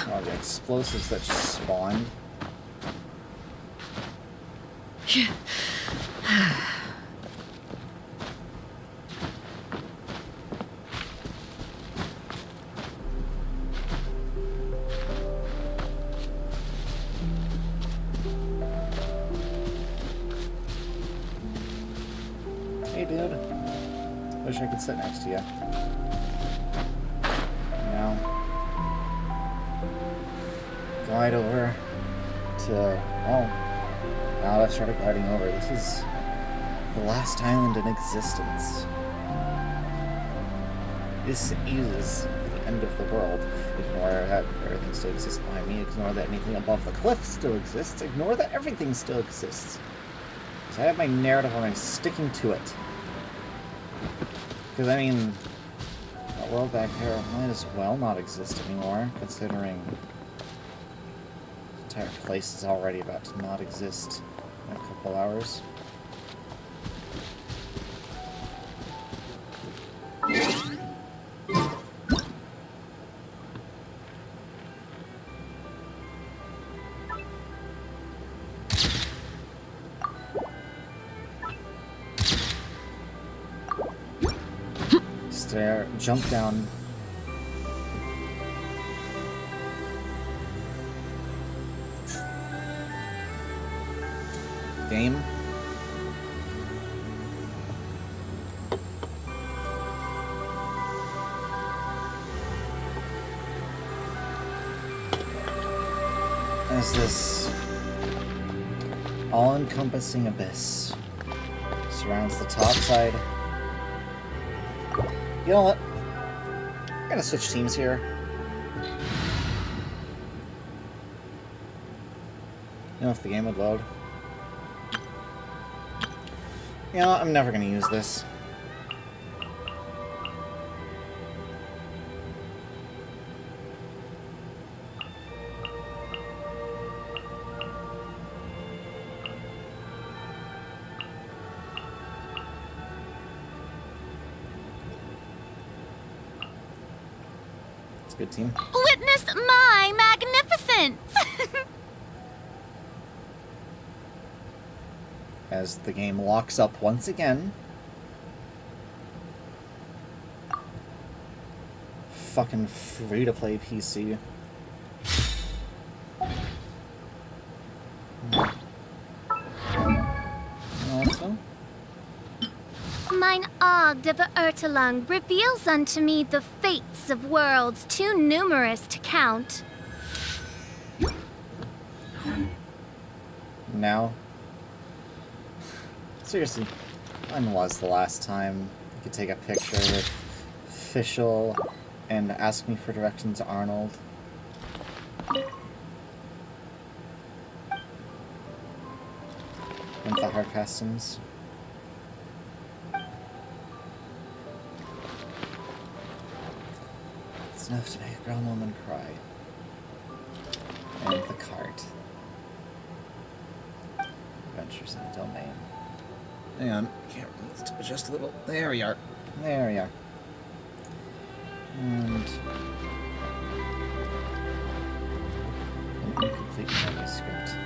All the explosives that just spawned. Hey, dude. Wish I could sit next to you. Now, glide over to... Oh. Now I've started gliding over. This is the last island in existence. This is the end of the world. Ignore that everything still exists behind me. Ignore that anything above the cliff still exists. Ignore that everything still exists. So I have my narrative and I'm sticking to it. Because, I mean, that world back there might as well not exist anymore, considering the entire place is already about to not exist in a couple hours. There, jump down. Game. As this all-encompassing abyss surrounds the top side. You know what? I'm gonna switch teams here. You know, if the game would load. You know, I'm never gonna use this. Good team. Witness my magnificence! As the game locks up once again. Fucking free-to-play PC. Also. Mine Ogd of Ertelung reveals unto me the fates of worlds too numerous to count. Now? Seriously, when was the last time you could take a picture with Fischl and ask me for directions to Arnold? And the hard customs? It's enough to make a grown woman cry. And the cart. Adventures in the Domain. Hang on, can't let's adjust a little. There we are. There we are. And an incomplete manuscript.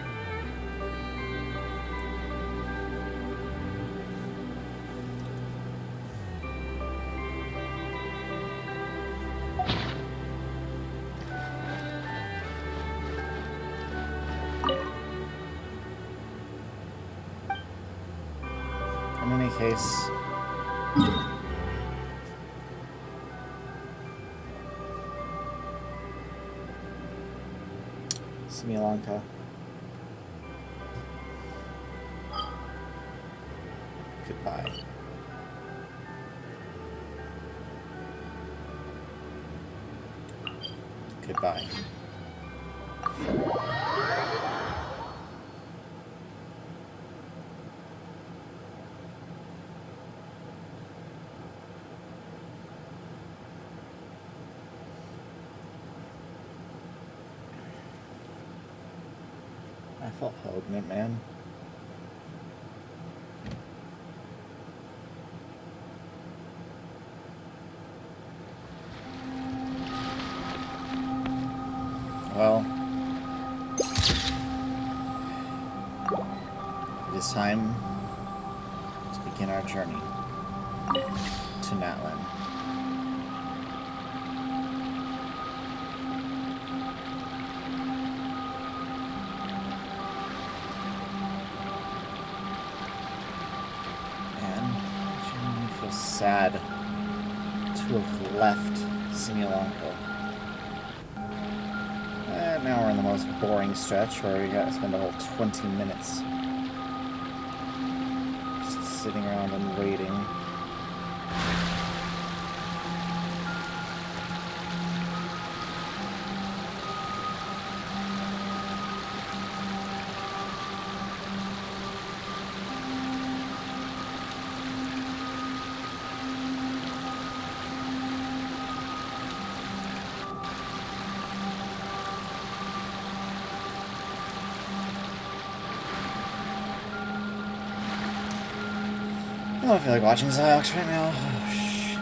In any case, Sri Lanka. Goodbye. Goodbye. I felt potent, man. Well, it is time to begin our journey to Natlan. And it genuinely feels sad to have left Sri Lanka. Now we're in the most boring stretch where we gotta spend a whole 20 minutes just sitting around and waiting. I don't feel like watching Xiox right now. Oh, shit.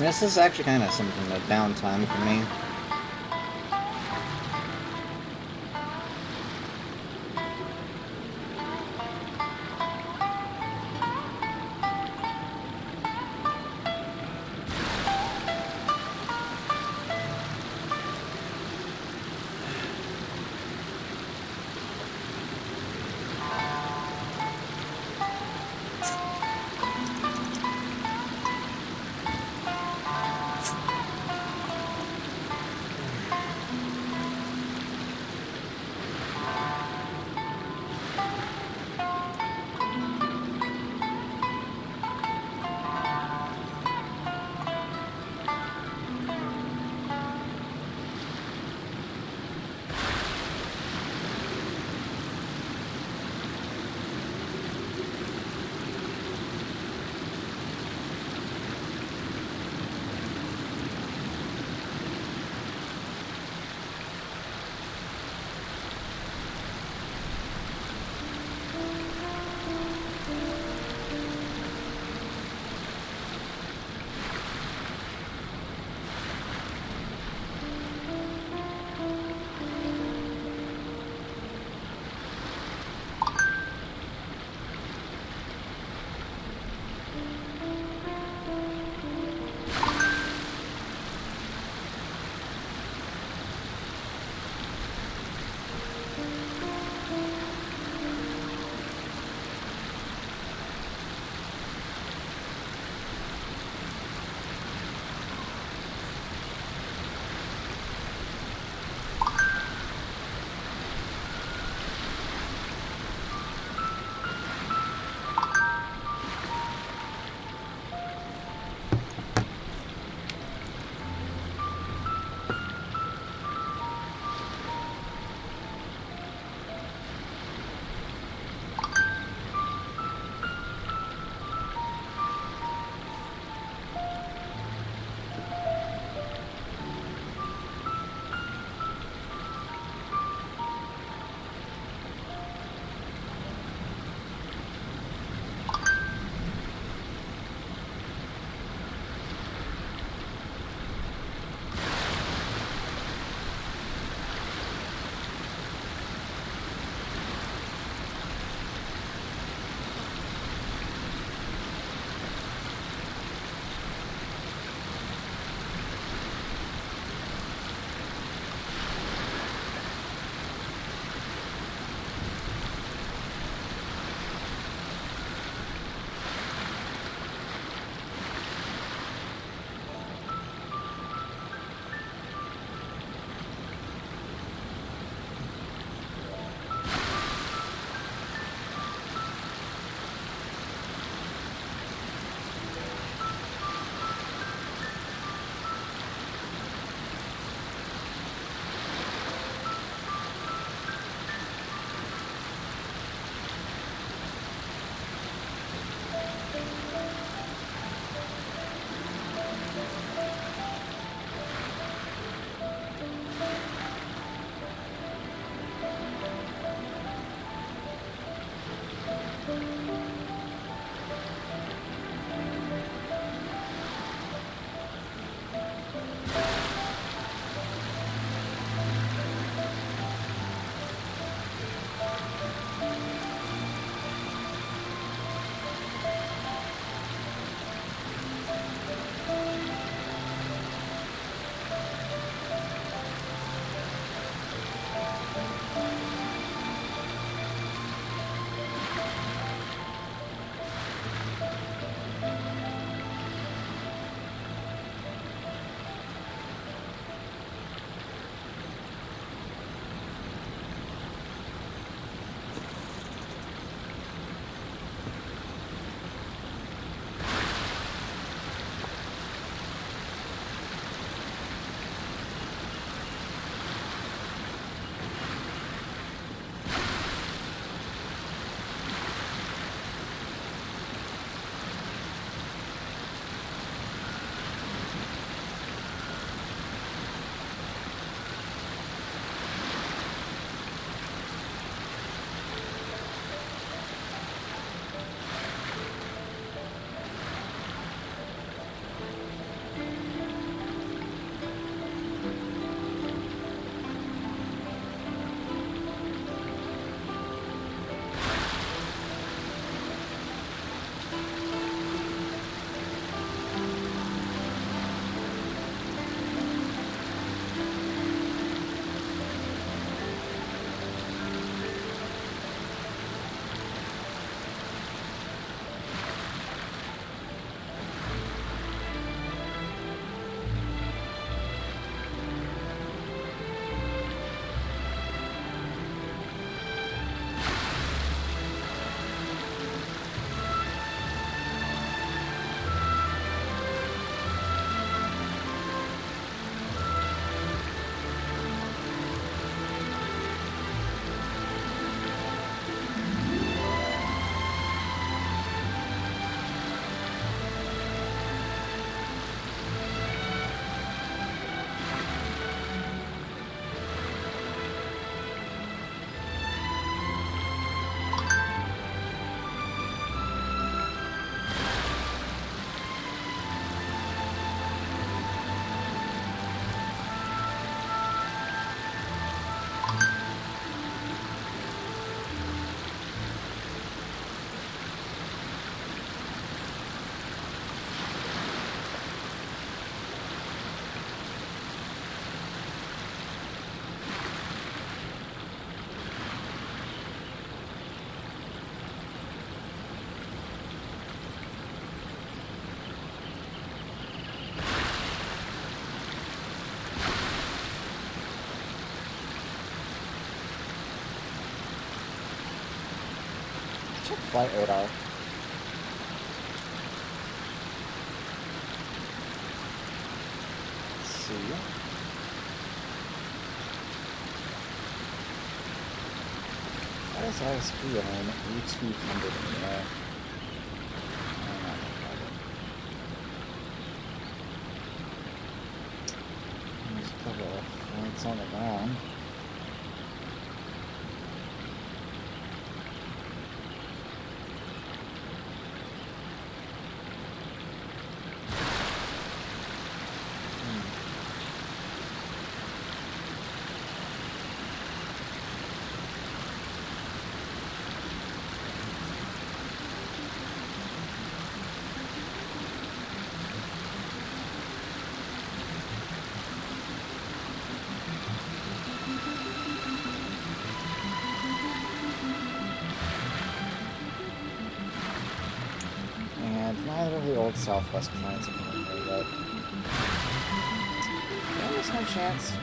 this is actually kind of something of downtime for me. check flight radar. Let's see. What is ISP on E200 in there? There's a couple of flights on the ground. Neither of the old Southwest plants are coming here yet. Yeah, there's no chance.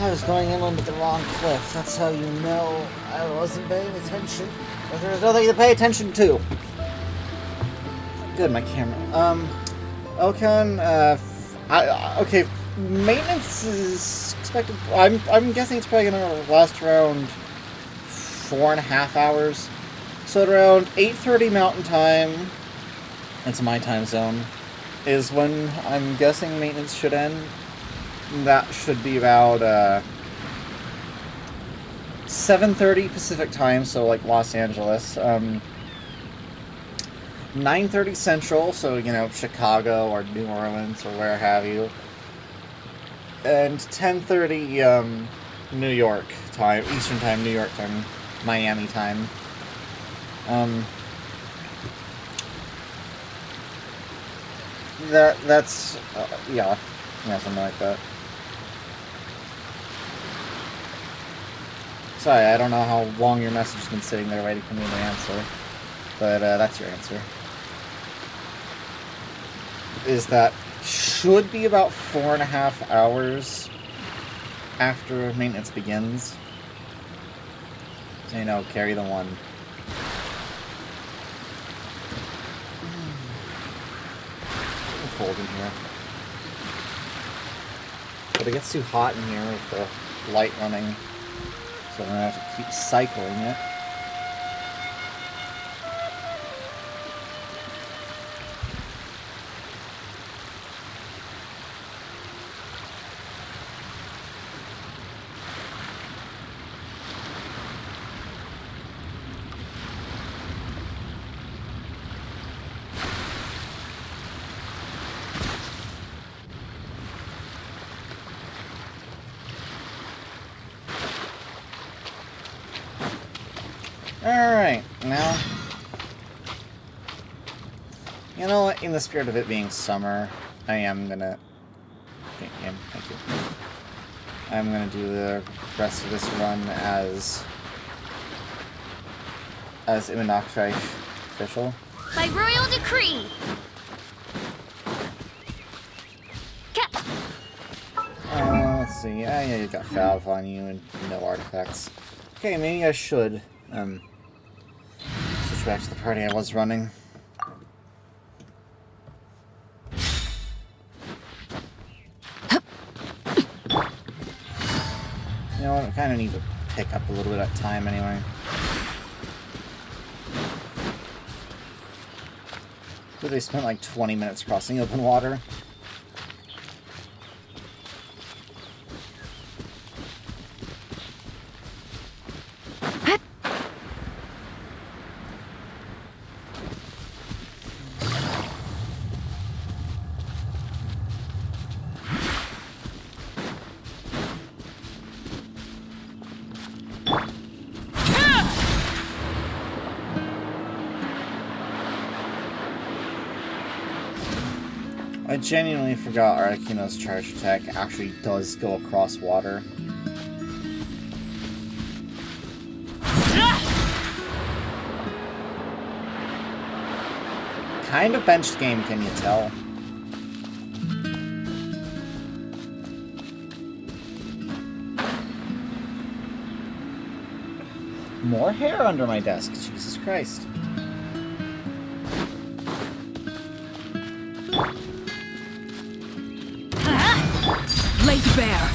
I was going in under the wrong cliff. That's how you know I wasn't paying attention. But there's nothing to pay attention to. Good, my camera. Okan, okay, maintenance is expected. I'm guessing it's probably gonna last around 4.5 hours. So at around 8:30 Mountain Time, it's my time zone, is when I'm guessing maintenance should end. That should be about 7:30 Pacific Time, so like Los Angeles. 9:30 Central, so you know, Chicago or New Orleans or where have you. And 10:30 New York time, Eastern Time, New York time, Miami time. That's yeah, something like that. Sorry, I don't know how long your message has been sitting there waiting for me to answer, but that's your answer. Is that should be about 4.5 hours after maintenance begins. So, you know, carry the one. It's cold in here. But it gets too hot in here with the light running. So I'm gonna have to keep cycling it. Alright, now, you know what, in the spirit of it being summer, I am gonna, okay, yeah, thank you. I'm gonna do the rest of this run as Imanakshai official. By royal decree! Let's see, yeah, you got Falv on you and no artifacts. Okay, maybe I should, switch back to the party I was running. You know what, I kind of need to pick up a little bit of time anyway. So they spent like 20 minutes crossing open water. I genuinely forgot Articuno's charge attack actually does go across water. Kind of benched game, can you tell? More hair under my desk, Jesus Christ. Laid bare.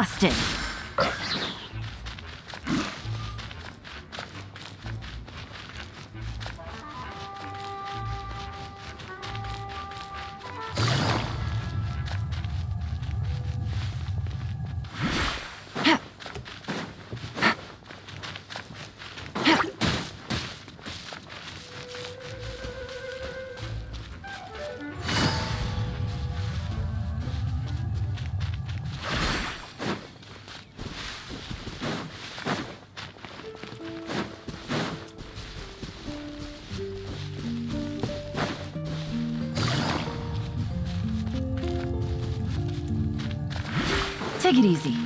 busted. Take it easy.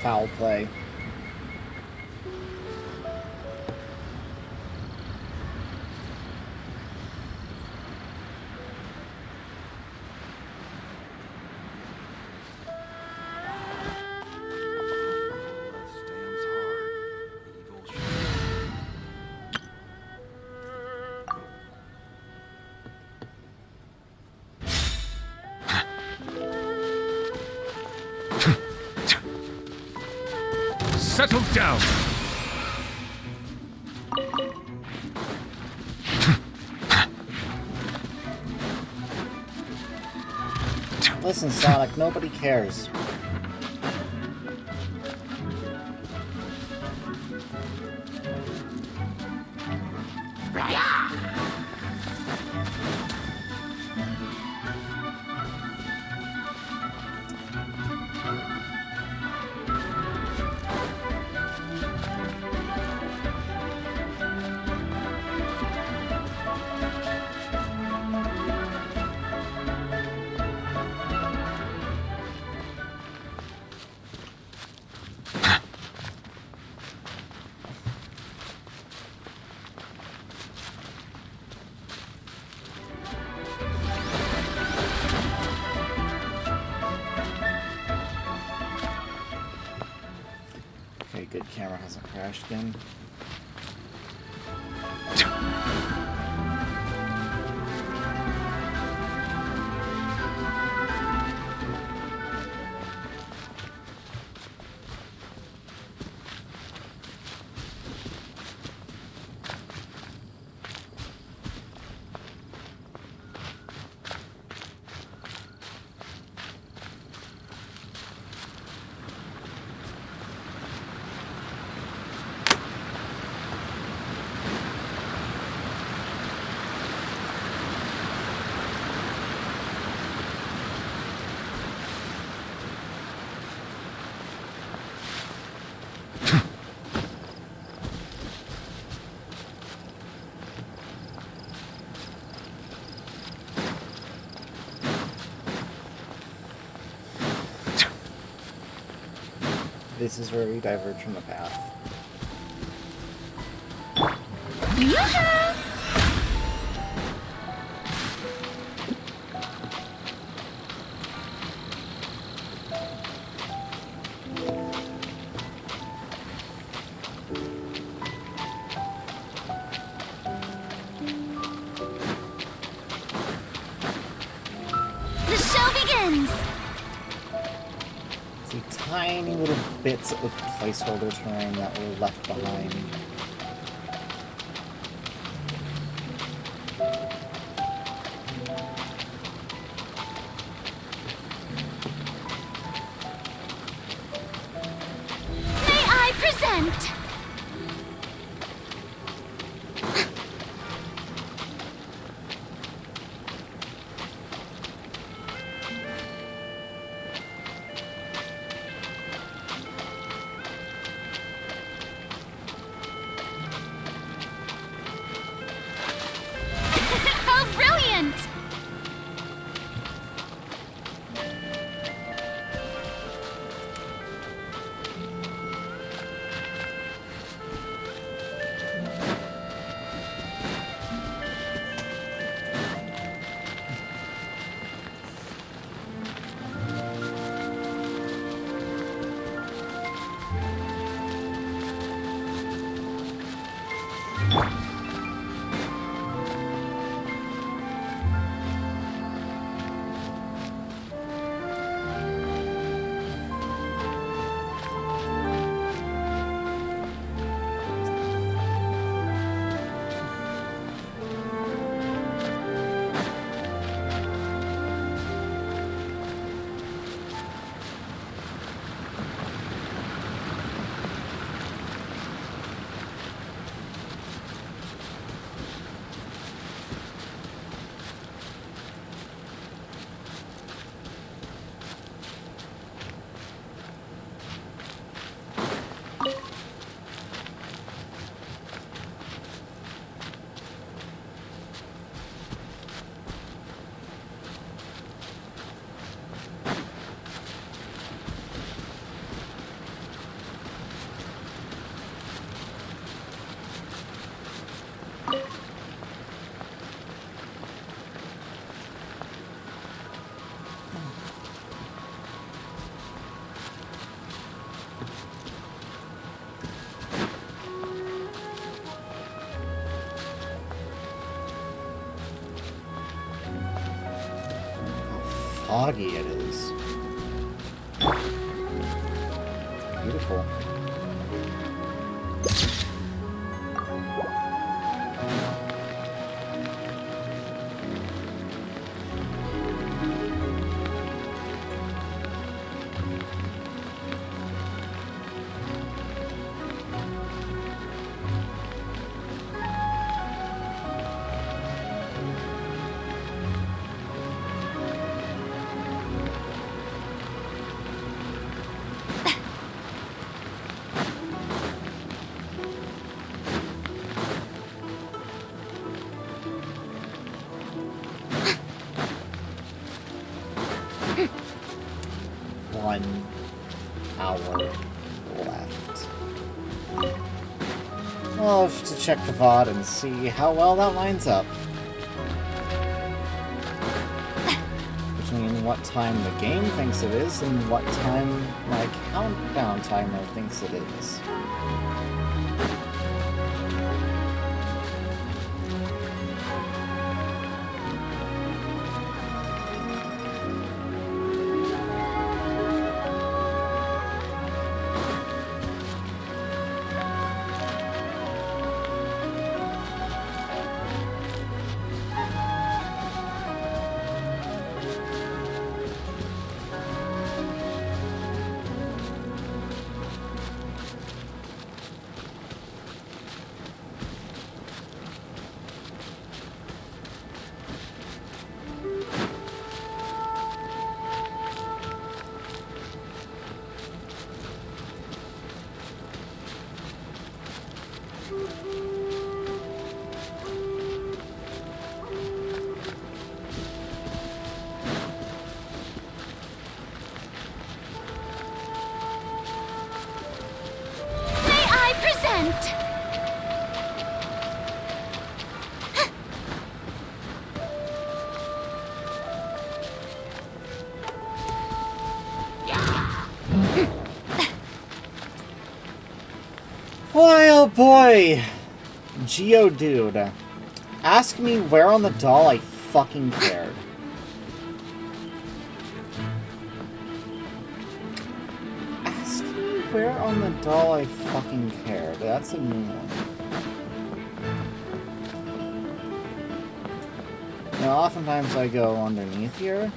Foul play. Settle down! Listen, Sonic, nobody cares. Okay, good, camera hasn't crashed again. This is where we diverge from the path. tiny little bits of placeholder terrain that were left behind. May I present? How brilliant! Foggy it is. Beautiful. Left. I'll have to check the VOD and see how well that lines up. Between what time the game thinks it is and what time my countdown timer thinks it is. Boy, oh boy! Geodude. Ask me where on the doll I fucking cared. where on the doll I fucking care, but that's a new one. You know, oftentimes I go underneath here.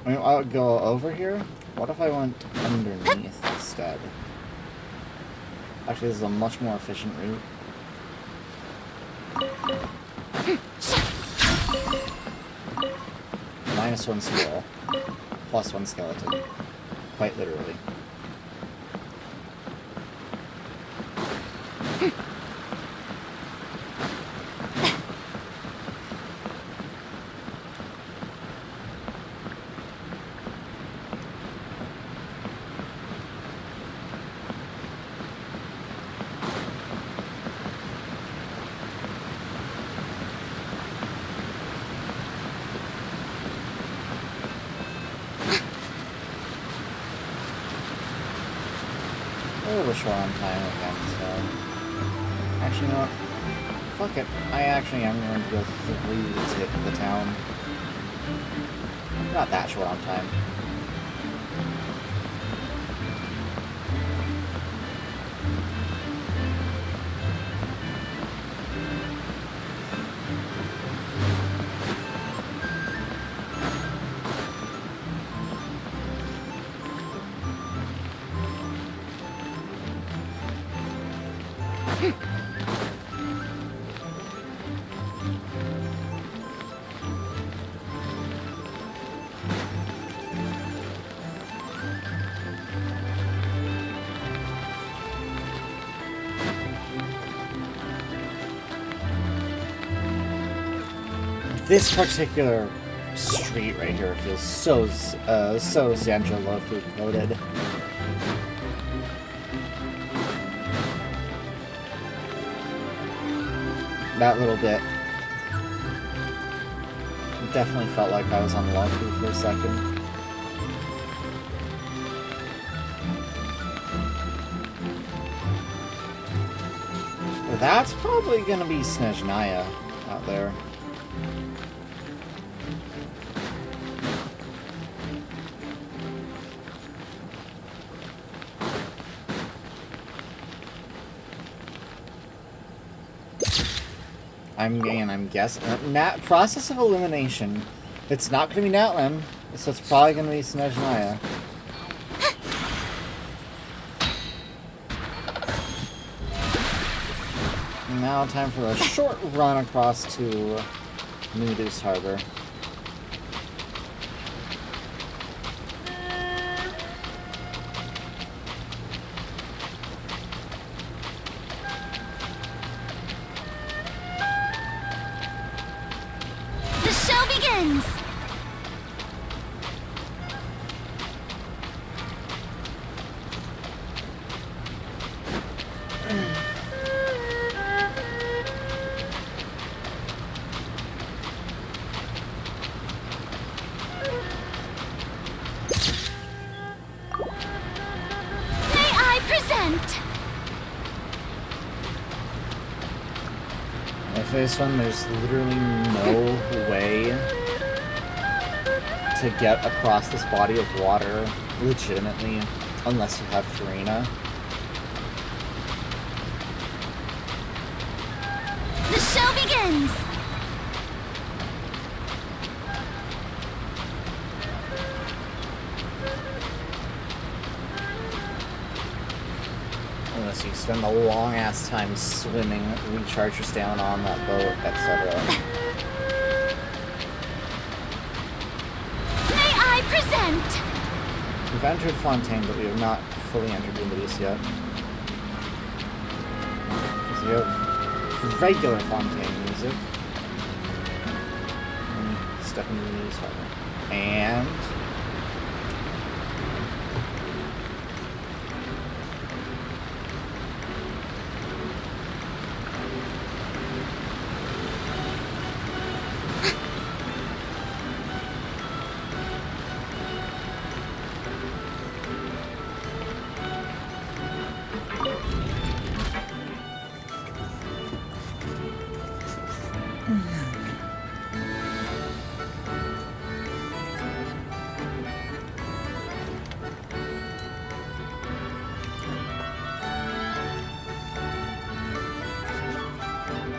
I mean, I'll go over here. What if I went underneath instead? Actually, this is a much more efficient route. -1 squirrel. +1 skeleton. Quite literally. A little short on time again, so... Actually, you know what? Fuck it. I actually am going to go through the town. Not that short on time. This particular street right here feels so Zandra love food coated. That little bit definitely felt like I was on love food for a second. That's probably gonna be Snezhnaya out there. I'm guessing. Process of elimination. It's not going to be Natlan, so it's probably going to be Snezhnaya. Now time for a short run across to Nudist Harbor. This one, there's literally no way to get across this body of water legitimately unless you have Farina. The show begins! Unless you spend a long-ass time swimming, recharge your stamina on that boat, etc. May I present? We've entered Fontaine, but we have not fully entered Limidus yet. Because we have regular Fontaine music. And step into Limidus Harbor. And...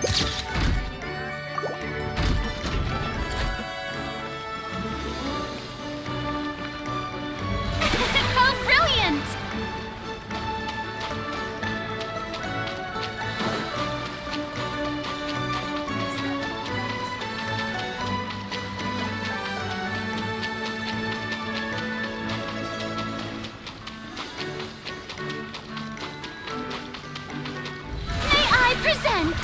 How brilliant! May I present?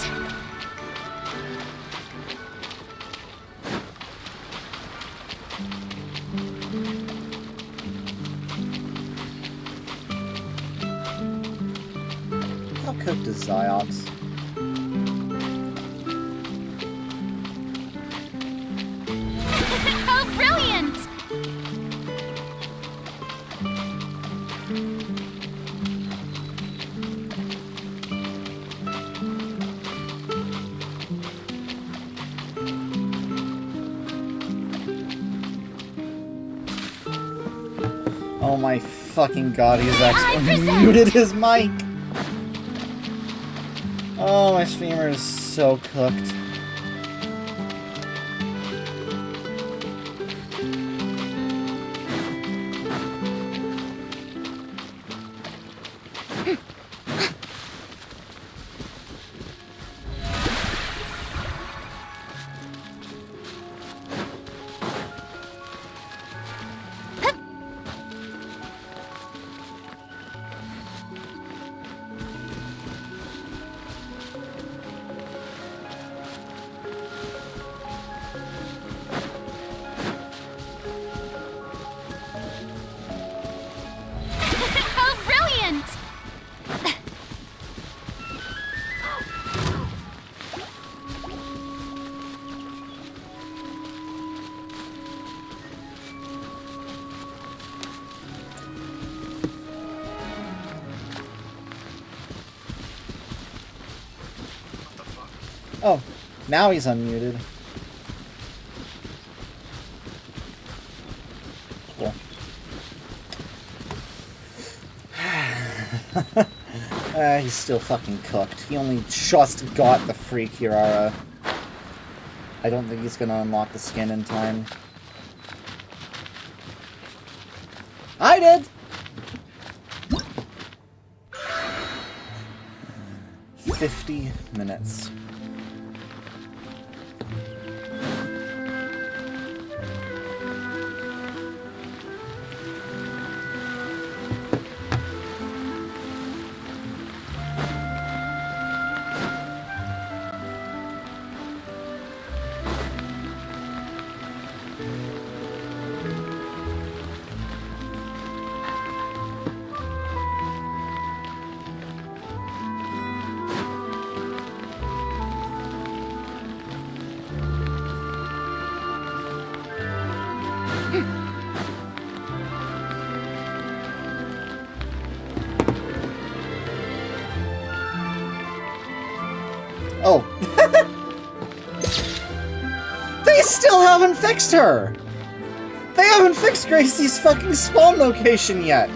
How cooked is Ziox? How brilliant! Oh my fucking god, he's I actually present- muted his mic! Oh, my streamer is so cooked. How brilliant! Oh, now he's unmuted. Cool. He's still fucking cooked. He only just got the free Kirara. I don't think he's gonna unlock the skin in time. I did! 50 minutes. Oh. They still haven't fixed her! They haven't fixed Gracie's fucking spawn location yet!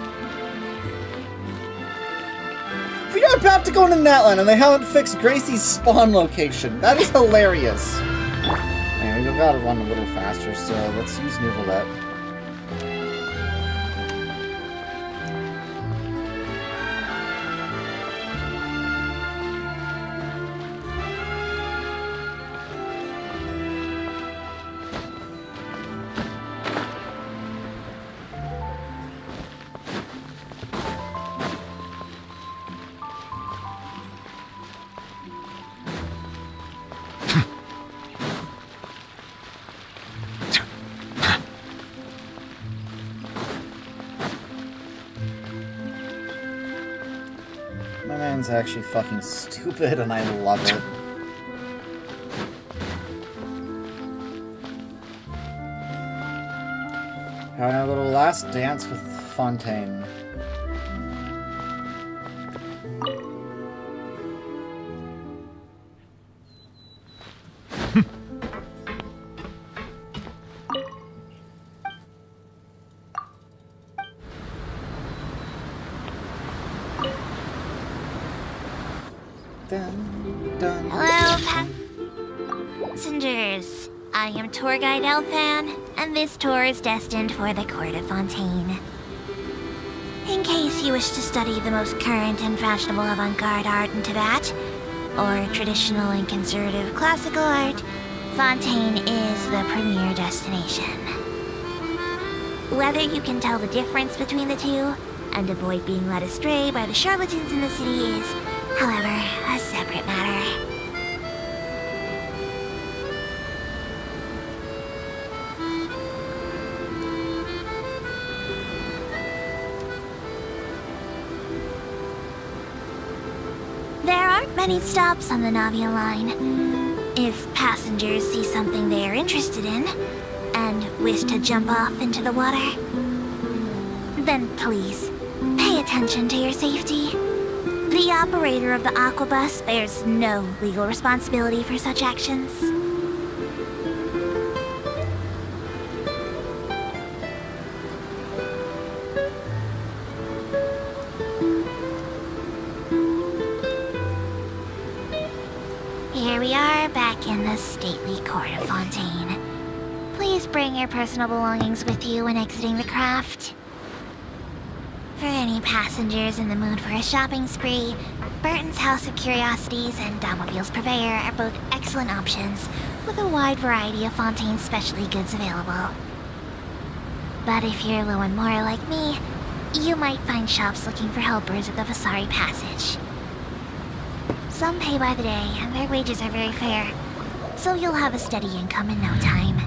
We are about to go into Natlan and they haven't fixed Gracie's spawn location. That is hilarious. Man, we gotta run a little faster, so let's use Nouvelette. My man's actually fucking stupid and I love it. Having a little last dance with Fontaine. Dun, dun. Hello, passengers. I am tour guide Elfan, and this tour is destined for the Court of Fontaine. In case you wish to study the most current and fashionable avant-garde art in Tibet, or traditional and conservative classical art, Fontaine is the premier destination. Whether you can tell the difference between the two, and avoid being led astray by the charlatans in the city is, however, a separate matter. There aren't many stops on the Navian line. If passengers see something they are interested in, and wish to jump off into the water, then please, pay attention to your safety. The operator of the aquabus bears no legal responsibility for such actions. Here we are, back in the stately Court of Fontaine. Please bring your personal belongings with you when exiting the craft. For any passengers in the mood for a shopping spree, Burton's House of Curiosities and Damovil's Purveyor are both excellent options, with a wide variety of Fontaine's specialty goods available. But if you're low on more like me, you might find shops looking for helpers at the Vasari Passage. Some pay by the day, and their wages are very fair, so you'll have a steady income in no time.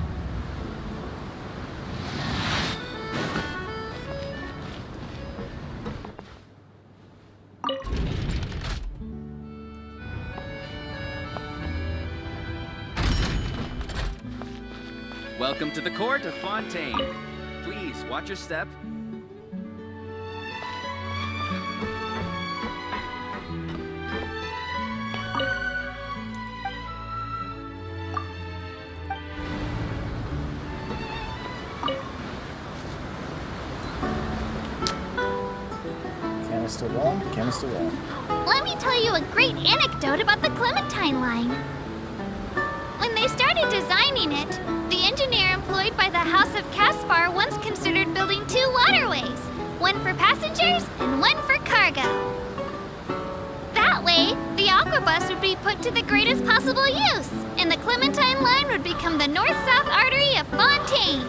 Welcome to the Court of Fontaine. Please, watch your step. Camera still rolling? Camera still rolling. Let me tell you a great anecdote about the Clementine line. When they started designing it, the engineer employed by the House of Caspar once considered building two waterways, one for passengers and one for cargo. That way, the aquabus would be put to the greatest possible use, and the Clementine line would become the north-south artery of Fontaine.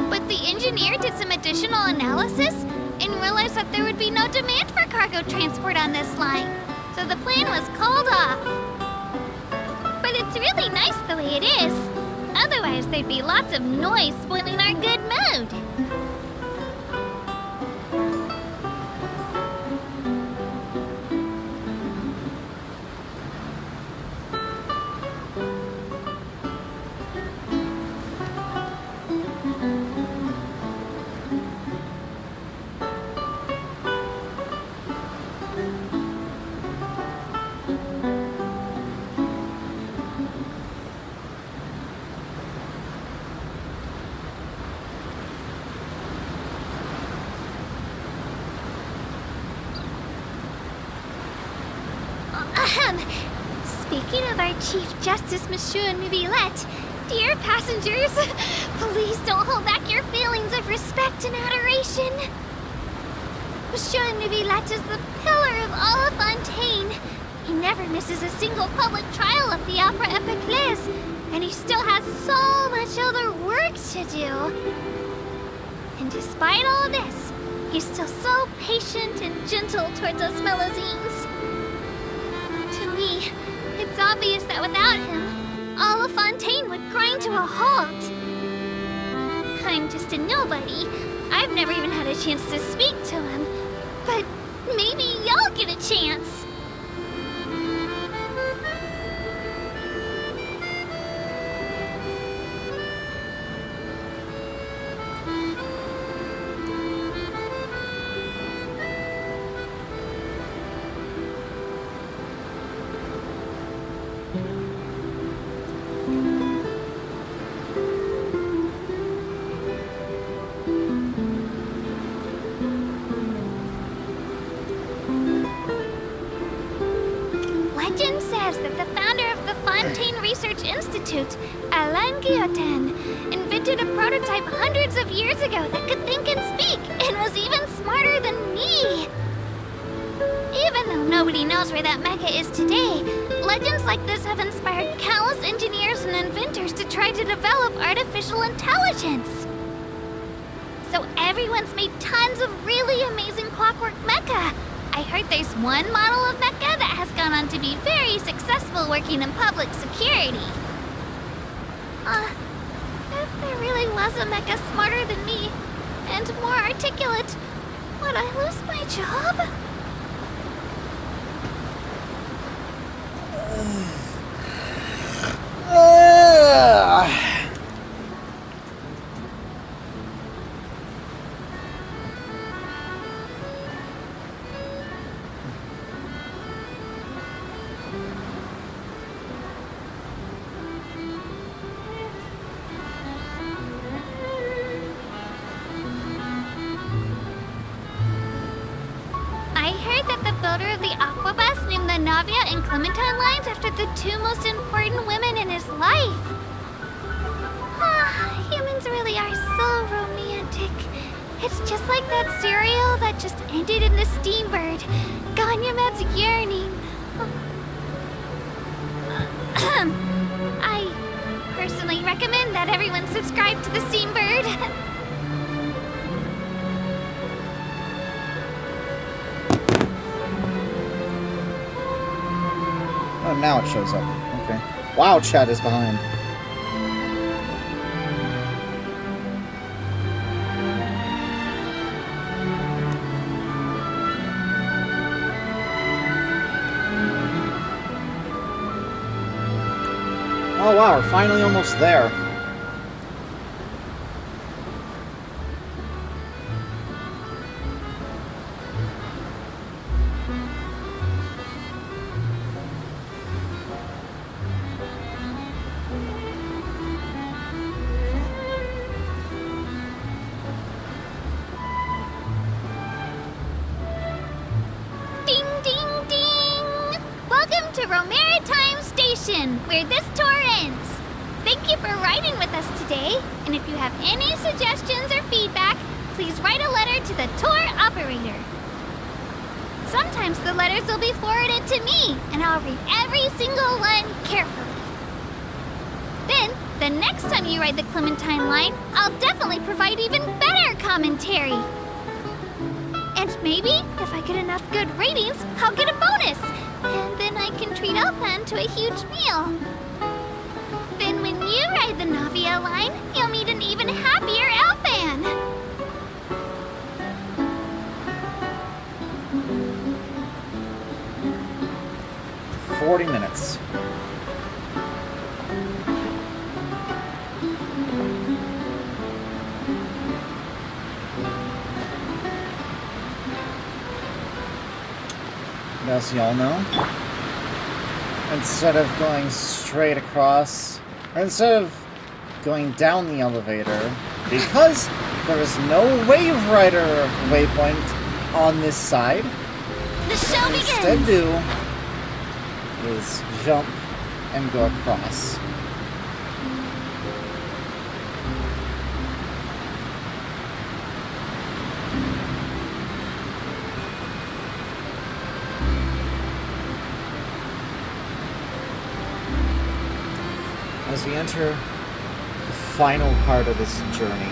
But the engineer did some additional analysis and realized that there would be no demand for cargo transport on this line, so the plan was called off. But it's really nice the way it is. Otherwise, there'd be lots of noise spoiling our good mood. Speaking of our Chief Justice, Monsieur Neuvillette, dear passengers, please don't hold back your feelings of respect and adoration. Monsieur Neuvillette is the pillar of all of Fontaine. He never misses a single public trial of the opera Epiclese, and he still has so much other work to do. And despite all this, he's still so patient and gentle towards us Melusines. To me, it's obvious that without him, all of Fontaine would grind to a halt. I'm just a nobody. I've never even had a chance to speak to him. But maybe y'all get a chance. us that the founder of the Fontaine Research Institute, Alain Guillotin, invented a prototype hundreds of years ago that could think and speak, and was even smarter than me. Even though nobody knows where that mecha is today, legends like this have inspired countless engineers and inventors to try to develop artificial intelligence. So everyone's made tons of really amazing clockwork mecha. I heard there's one model of mecha that has gone on to be very successful working in public security. If there really was a mecha smarter than me, and more articulate, would I lose my job? I heard that the builder of the Aquabus named the Navia and Clementine lines after the two most important women in his life. Humans really are so romantic. It's just like that cereal that just ended in the Steambird. Ganyamed's yearning. I personally recommend that everyone subscribe to the Steambird. Oh, now it shows up. Okay. Wow, chat is behind. Oh wow, we're finally almost there. Ding, ding, ding! Welcome to Romaritime Station, where this tour ends. Thank you for riding with us today, and if you have any suggestions or feedback, please write a letter to the tour operator. Sometimes the letters will be forwarded to me, and I'll read every single one carefully. Then, the next time you ride the Clementine line, I'll definitely provide even better commentary. And maybe, if I get enough good ratings, I'll get a bonus. And then I can treat Elfan to a huge meal. Then when you ride the Navia line, you'll meet an even happier Elfan. 40 minutes. As y'all know, instead of going straight across, or instead of going down the elevator, because there is no Wave Rider waypoint on this side, The show what we instead begins! do is jump and go across. As we enter the final part of this journey,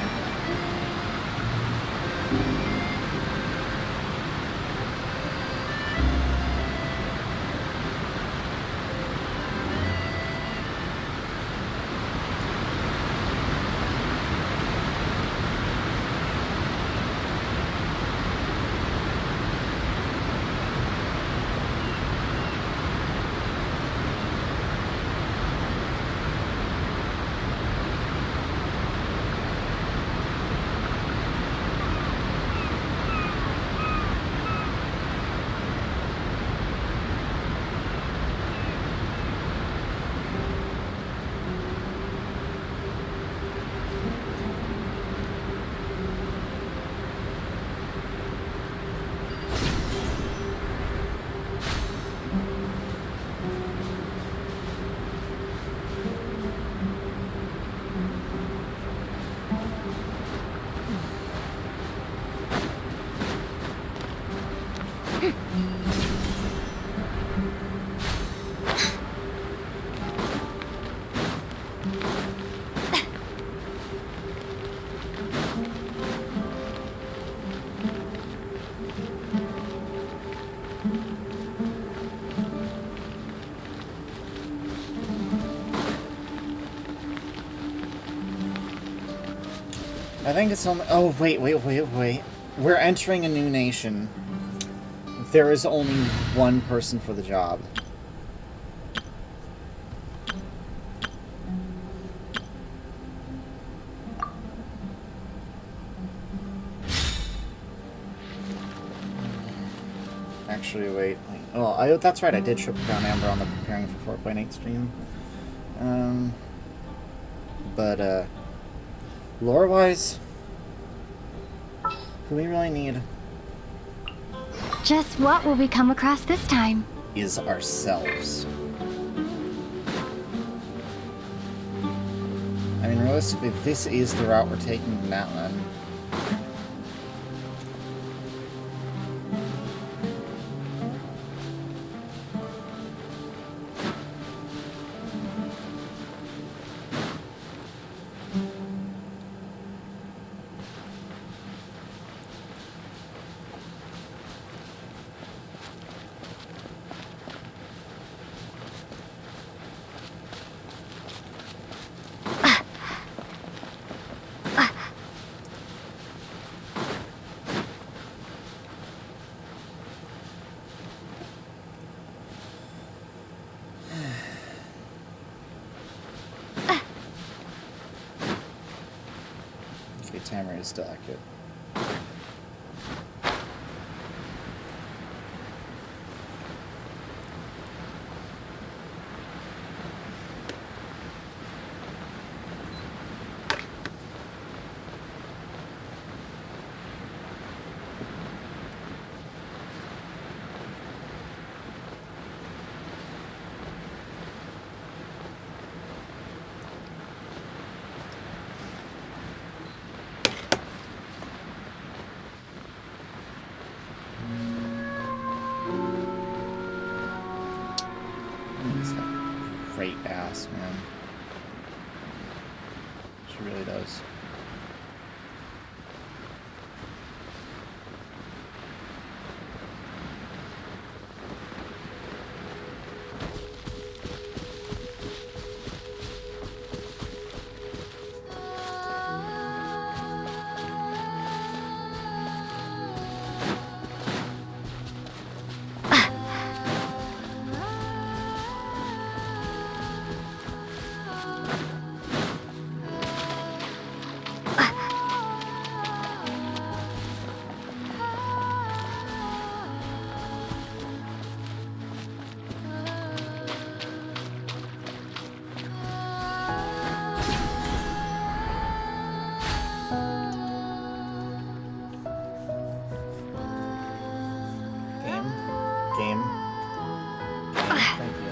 I think it's only... Oh, wait. We're entering a new nation. There is only one person for the job. Actually, wait. Oh, that's right. I did Triple Crown Amber on the Preparing for 4.8 stream. But, lore-wise, who we really need Just what will we come across this time? is ourselves. I mean, realistically, this is the route we're taking to Natlan. Tamara is still active. She's got great ass, man. She really does. Game. Thank you.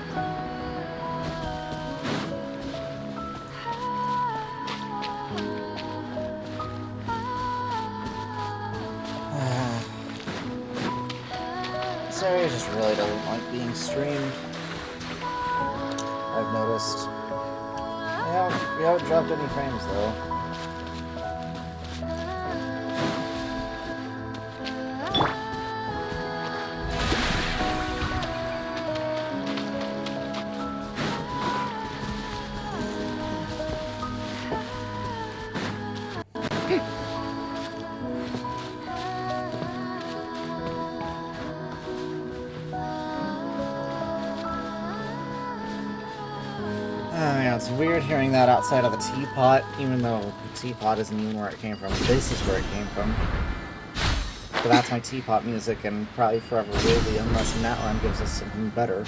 This area just really doesn't like being streamed. I've noticed. We haven't dropped any frames though. It's weird hearing that outside of the teapot, even though the teapot isn't even where it came from. This is where it came from. But that's my teapot music, and probably forever will be, unless Natlan gives us something better.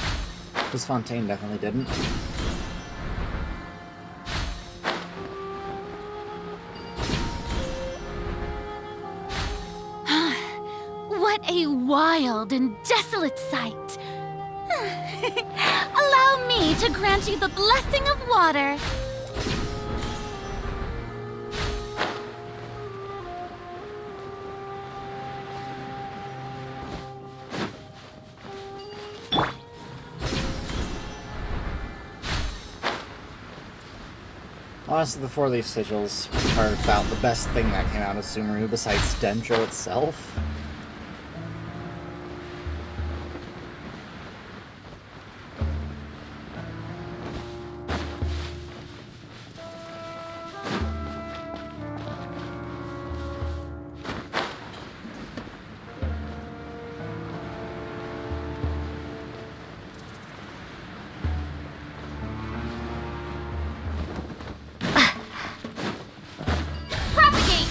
Because Fontaine definitely didn't. What a wild and desolate sight! Allow me to grant you the blessing of water. Honestly, the Four-Leaf Sigils are about the best thing that came out of Sumeru besides Dendro itself. Propagate!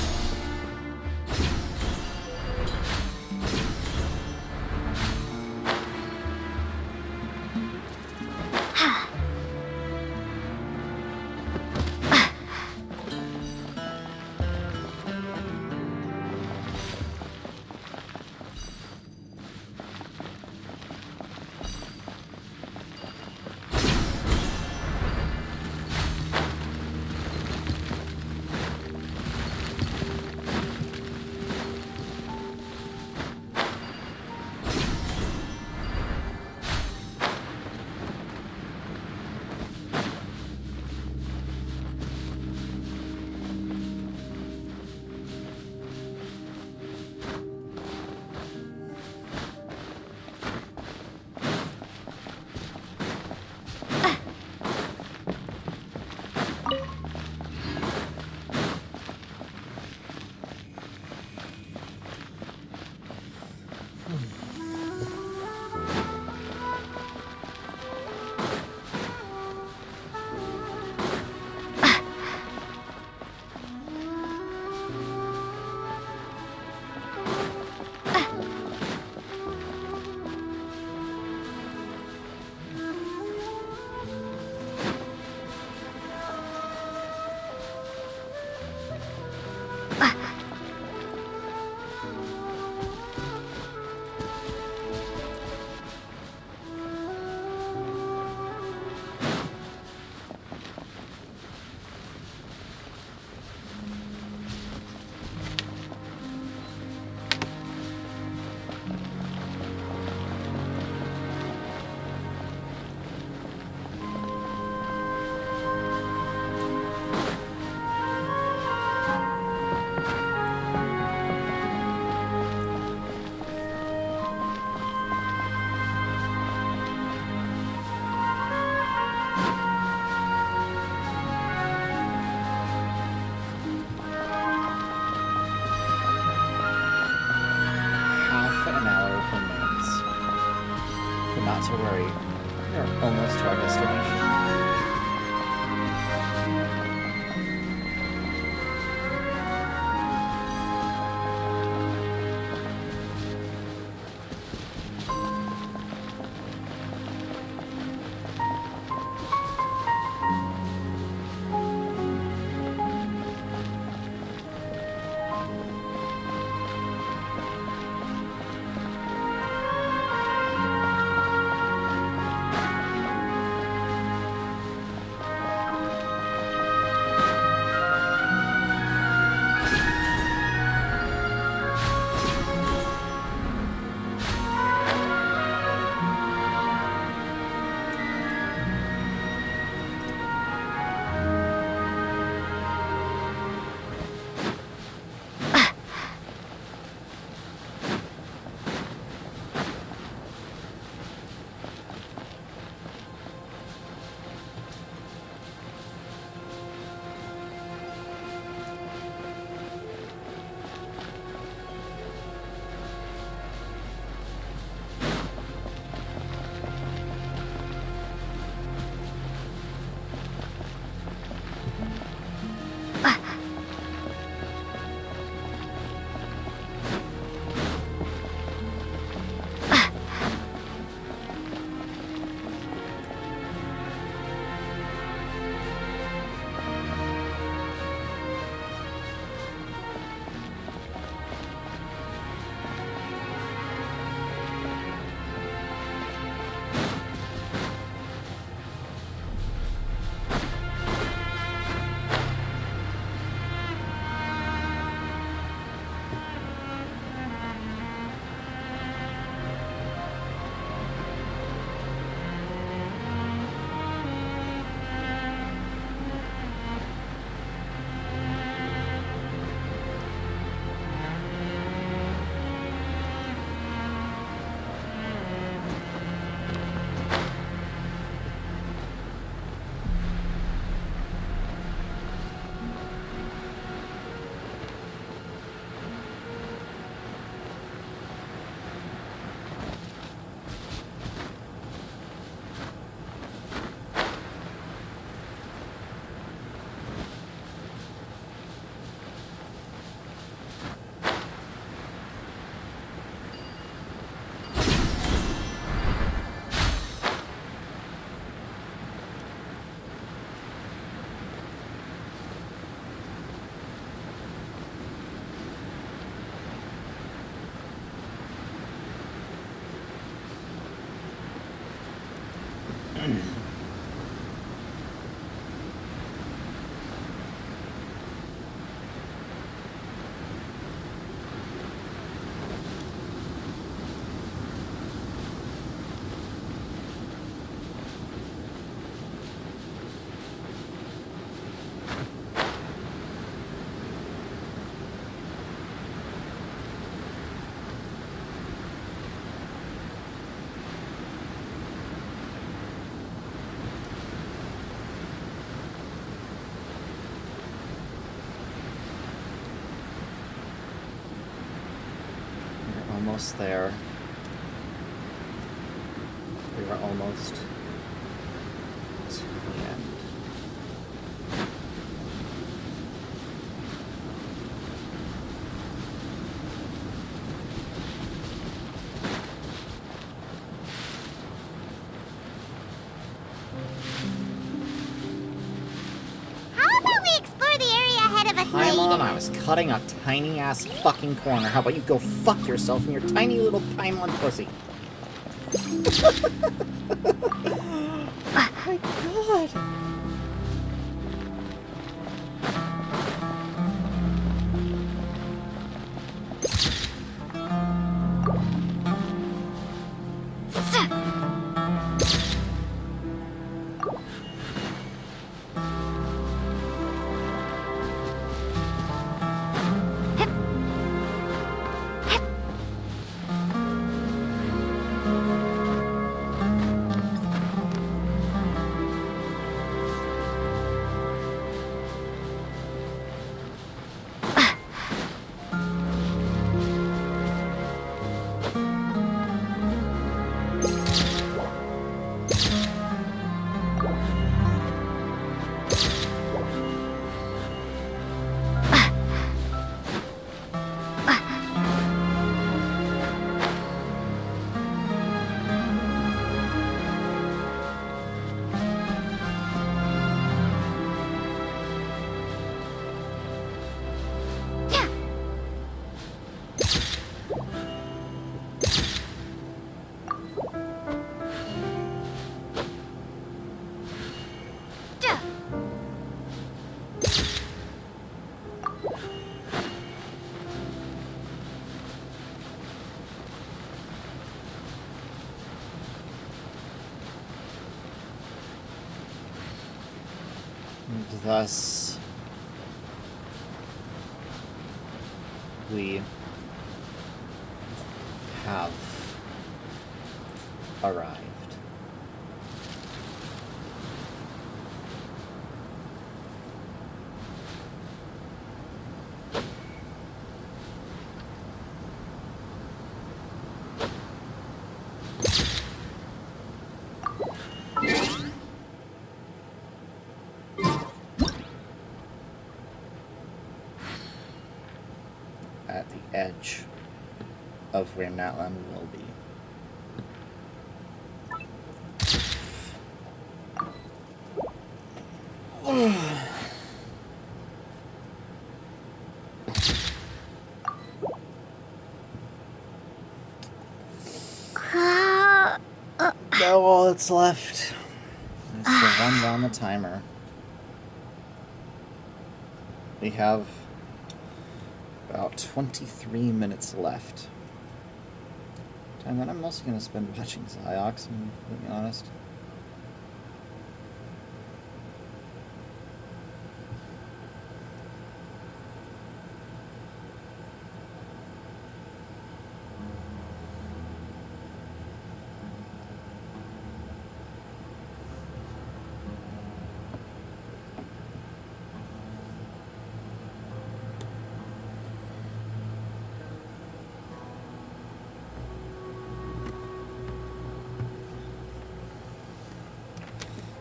Not to worry. We're almost to our destination. Almost there. We were almost to the end. How about we explore the area ahead of us, Paimon, I was cutting a tiny ass fucking corner. How about you go fuck yourself and your tiny little Paimon pussy? Oh my god. Thus, we have arrived. At the edge of where Natlan will be. Now all that's left is to run down the timer. We have about 23 minutes left. Time that I'm mostly going to spend watching Ziox, I'm being honest.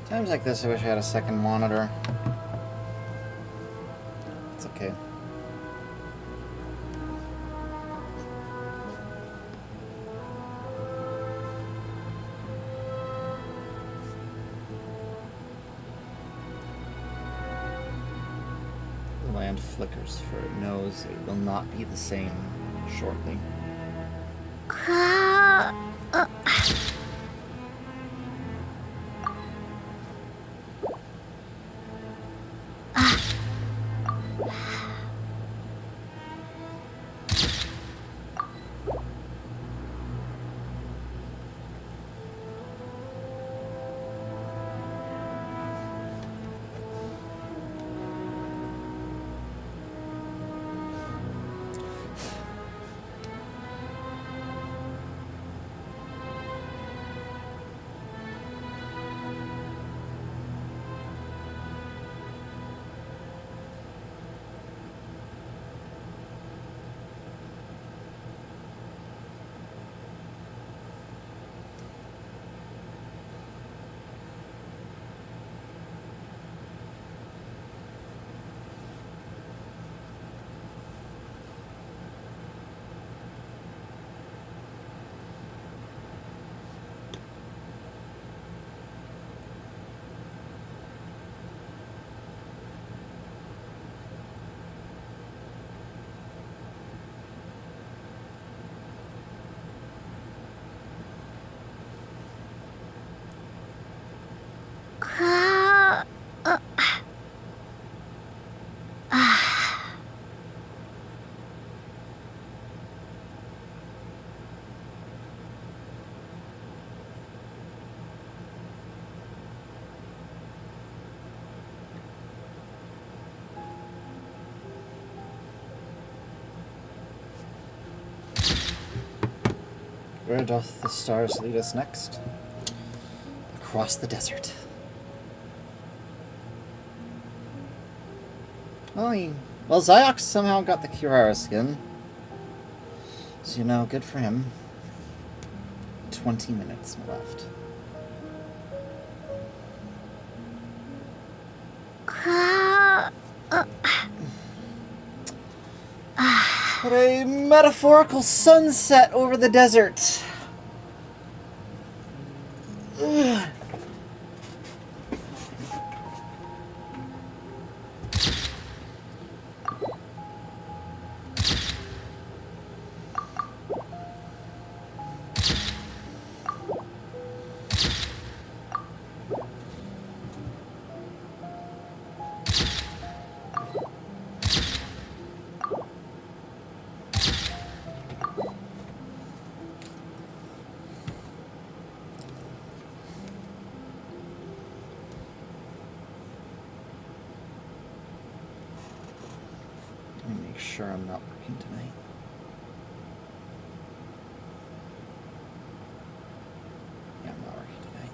Times like this, I wish I had a second monitor. It's okay. The land flickers, for it knows it will not be the same shortly. Where doth the stars lead us next? Across the desert. Well, Ziox somehow got the Kirara skin. So, you know, good for him. 20 minutes left. What a metaphorical sunset over the desert. Ugh. Let me make sure I'm not working tonight. Yeah, I'm not working tonight.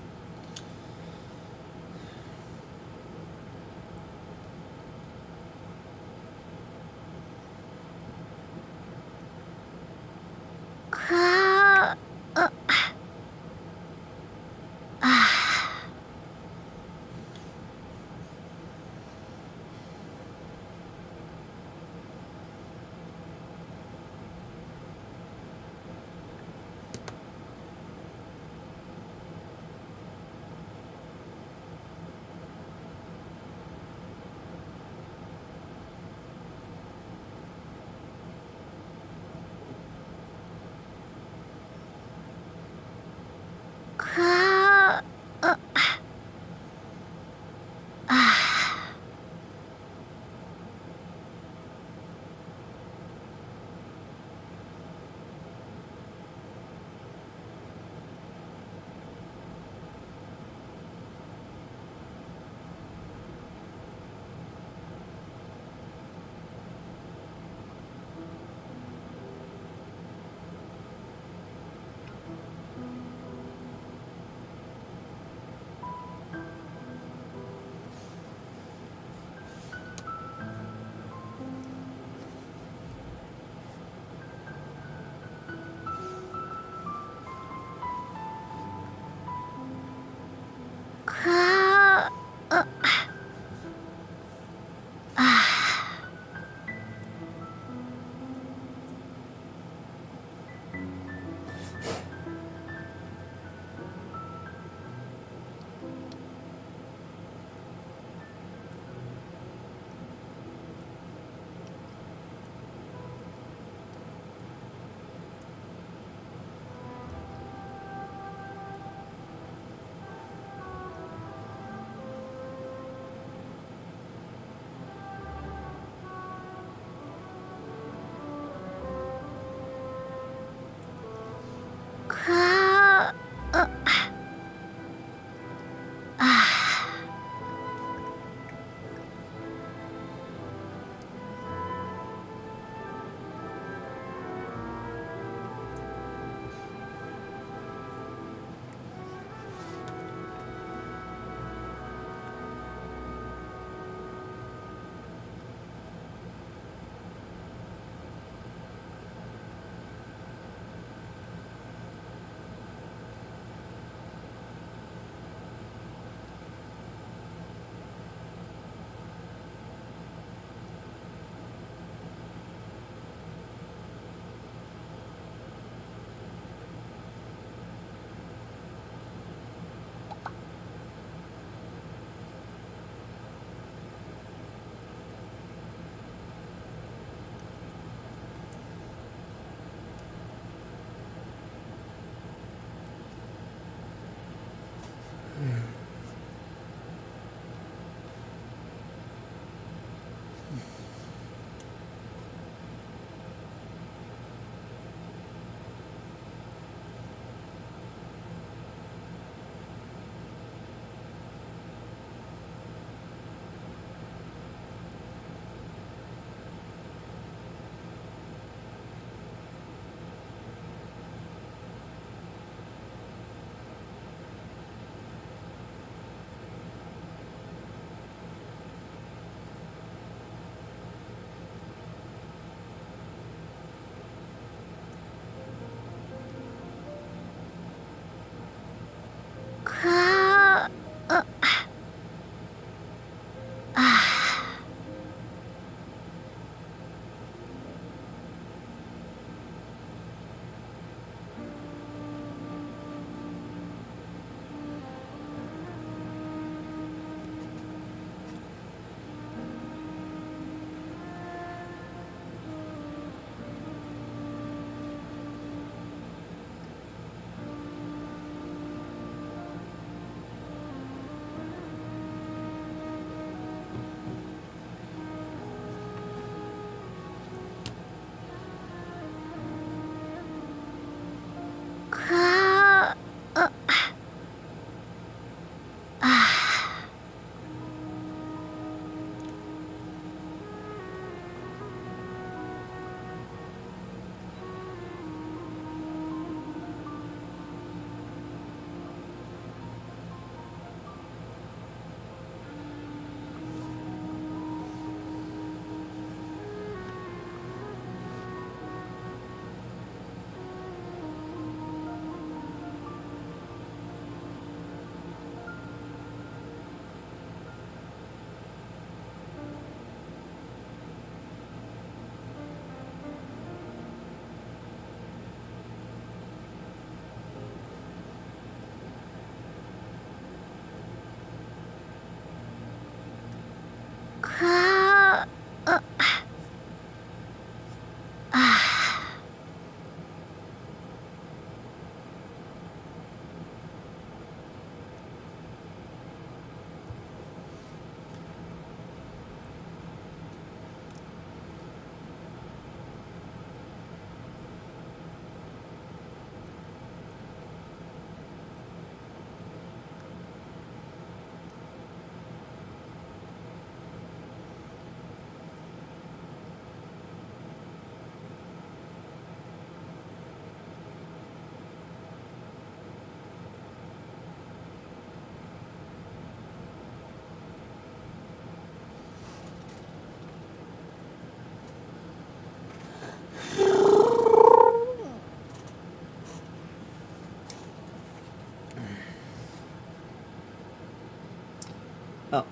Oh,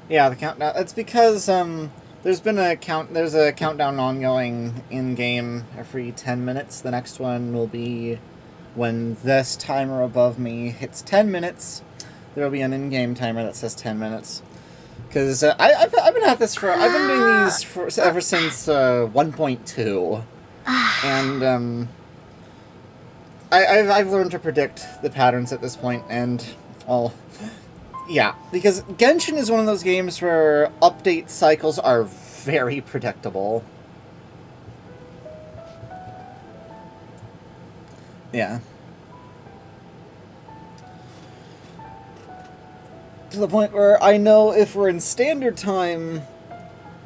yeah, the countdown. It's because there's a countdown ongoing in game every 10 minutes. The next one will be when this timer above me hits 10 minutes. There will be an in-game timer that says 10 minutes. Because I've been at this for I've been doing these ever since 1.2, and I've learned to predict the patterns at this point, and well, yeah, because Genshin is one of those games where update cycles are very predictable. Yeah. To the point where I know if we're in standard time,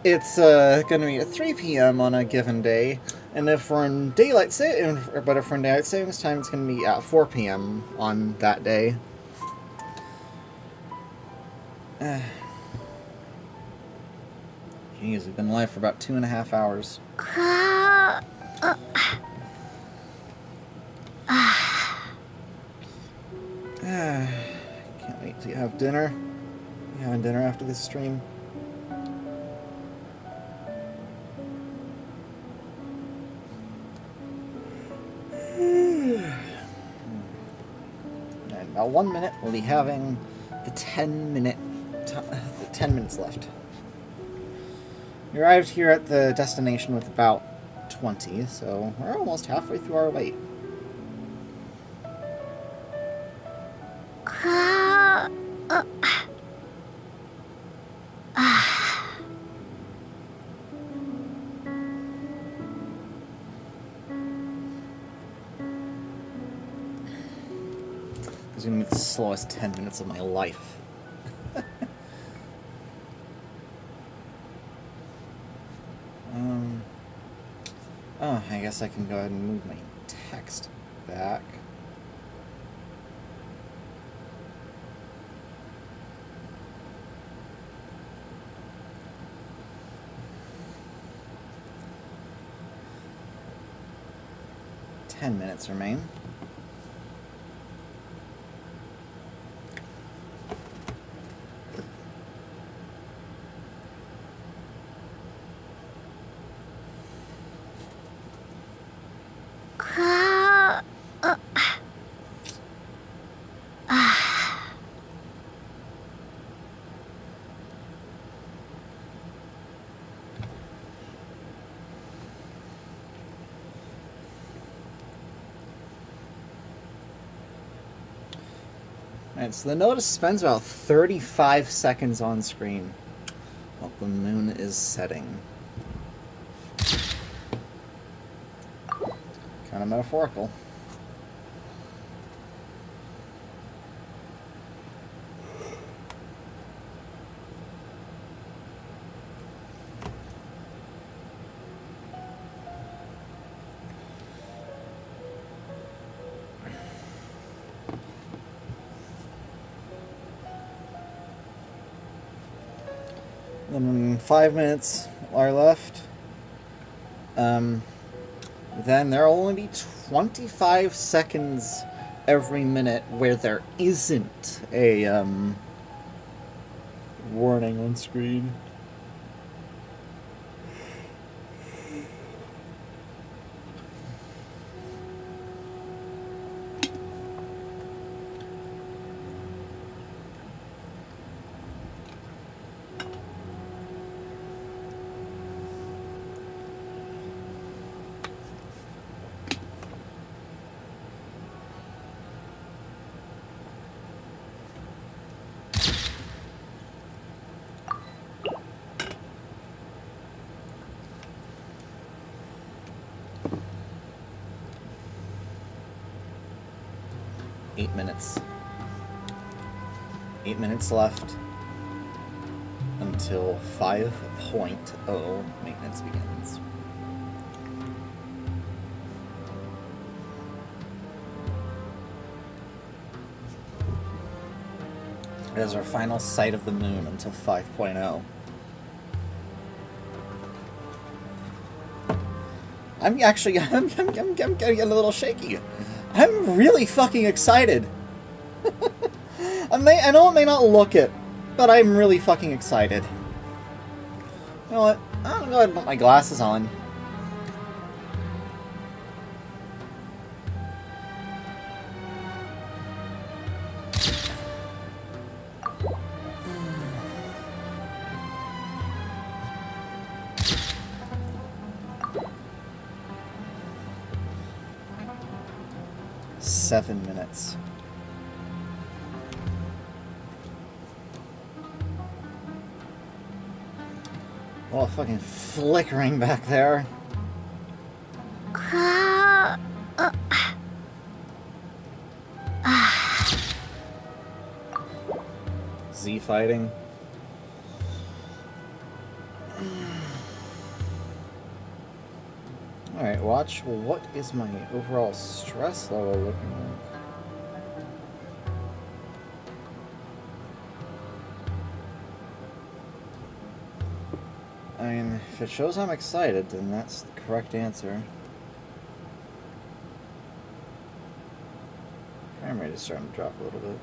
it's going to be at 3 p.m. on a given day, and if we're in daylight savings time, it's going to be at 4 p.m. on that day. Jeez, we've been live for about 2.5 hours. Can't wait to have dinner. You having dinner after this stream? And about 1 minute, we'll be having the 10 minutes left. We arrived here at the destination with about 20, so we're almost halfway through our wait. It's gonna be the slowest 10 minutes of my life. Oh, I guess I can go ahead and move my text back. Ten minutes remain. Alright, so the notice spends about 35 seconds on screen while the moon is setting. Kind of metaphorical. Then 5 minutes are left. Then there will only be 25 seconds every minute where there isn't a warning on screen. Eight minutes left until 5.0 maintenance begins. It is our final sight of the moon until 5.0. I'm getting a little shaky. I'm really fucking excited. I know it may not look it, but I'm really fucking excited. You know what? I'm gonna go ahead and put my glasses on. Seven minutes. Oh, fucking flickering back there. Z fighting. Alright, watch. What is my overall stress level looking like? I mean, if it shows I'm excited, then that's the correct answer. Frame rate is starting to drop a little bit.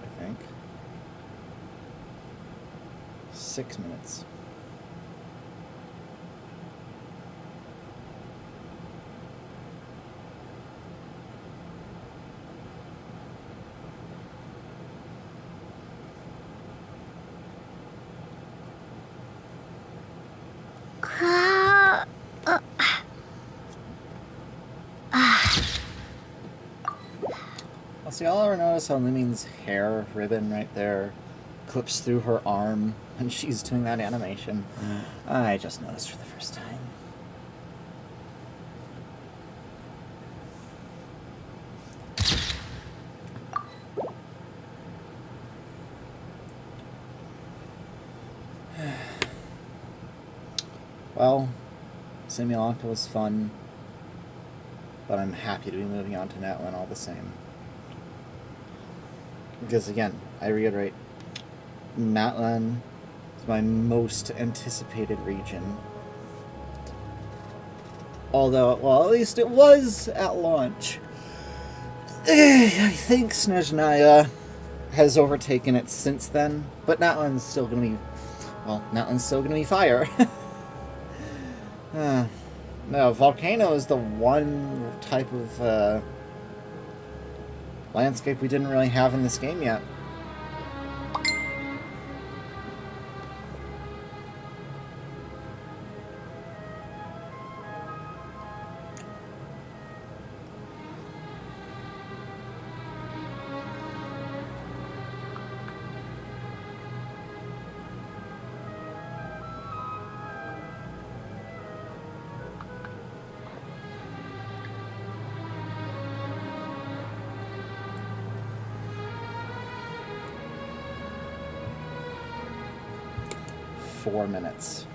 I think. 6 minutes. Well, see, all I ever notice how Lumine's hair ribbon right there clips through her arm when she's doing that animation. I just noticed for the first time. Well, Simulanka was fun, but I'm happy to be moving on to Natlan all the same. Because again, I reiterate, Natlan is my most anticipated region. Although, well, at least it was at launch. I think Snezhnaya has overtaken it since then, but Natlan's still gonna be, well, Natlan's still gonna be fire. No, Volcano is the one type of landscape we didn't really have in this game yet. Four minutes.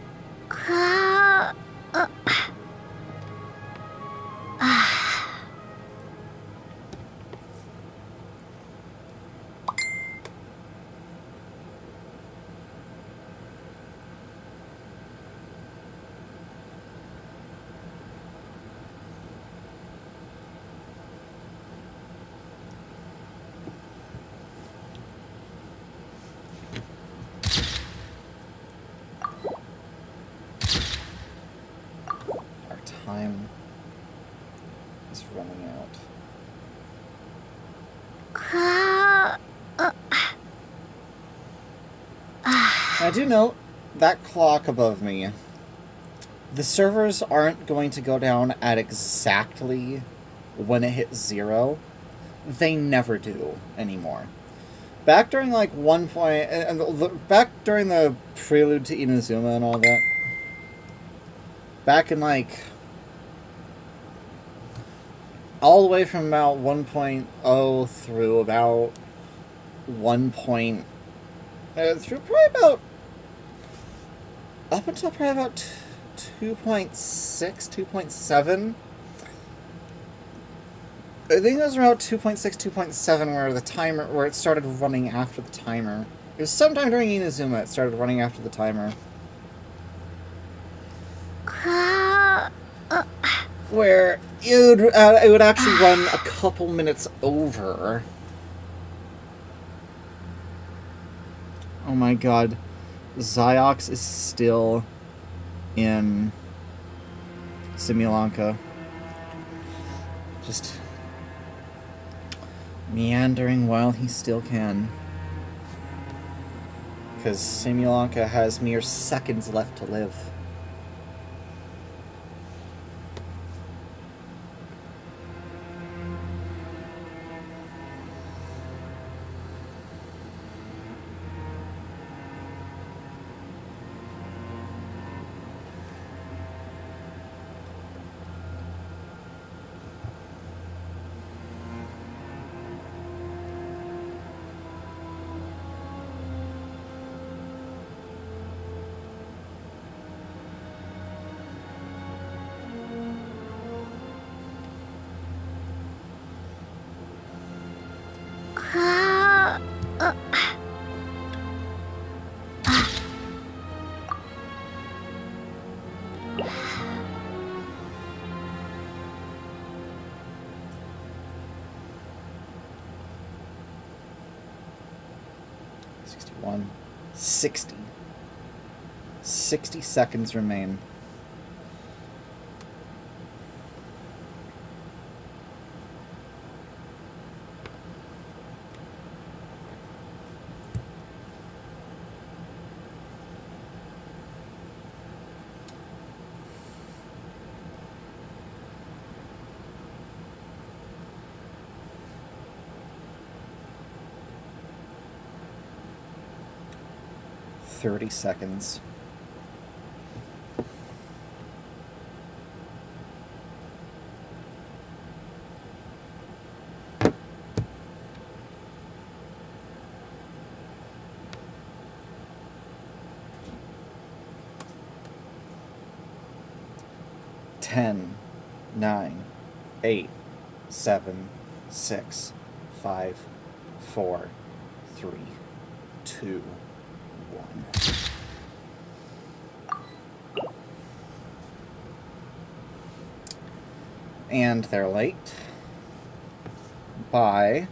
Time is running out. I do note that clock above me. The servers aren't going to go down at exactly when it hits 0. They never do anymore. Back during like one point, back during the prelude to Inazuma and all that, back in like all the way from about 1.0 through about 1. Through probably about up until probably about 2.6, 2.7. I think it was around 2.6, 2.7 where the timer, where it started running after the timer. It was sometime during Inazuma it started running after the timer. Where It would actually run a couple minutes over. Oh my god. Ziox is still in Simulanka. Just meandering while he still can. Because Simulanka has mere seconds left to live. One, 60. 60 seconds remain. Thirty seconds. Ten, 9, 8, 7, 6, 5, 4, 3, 2, 1. And they're late by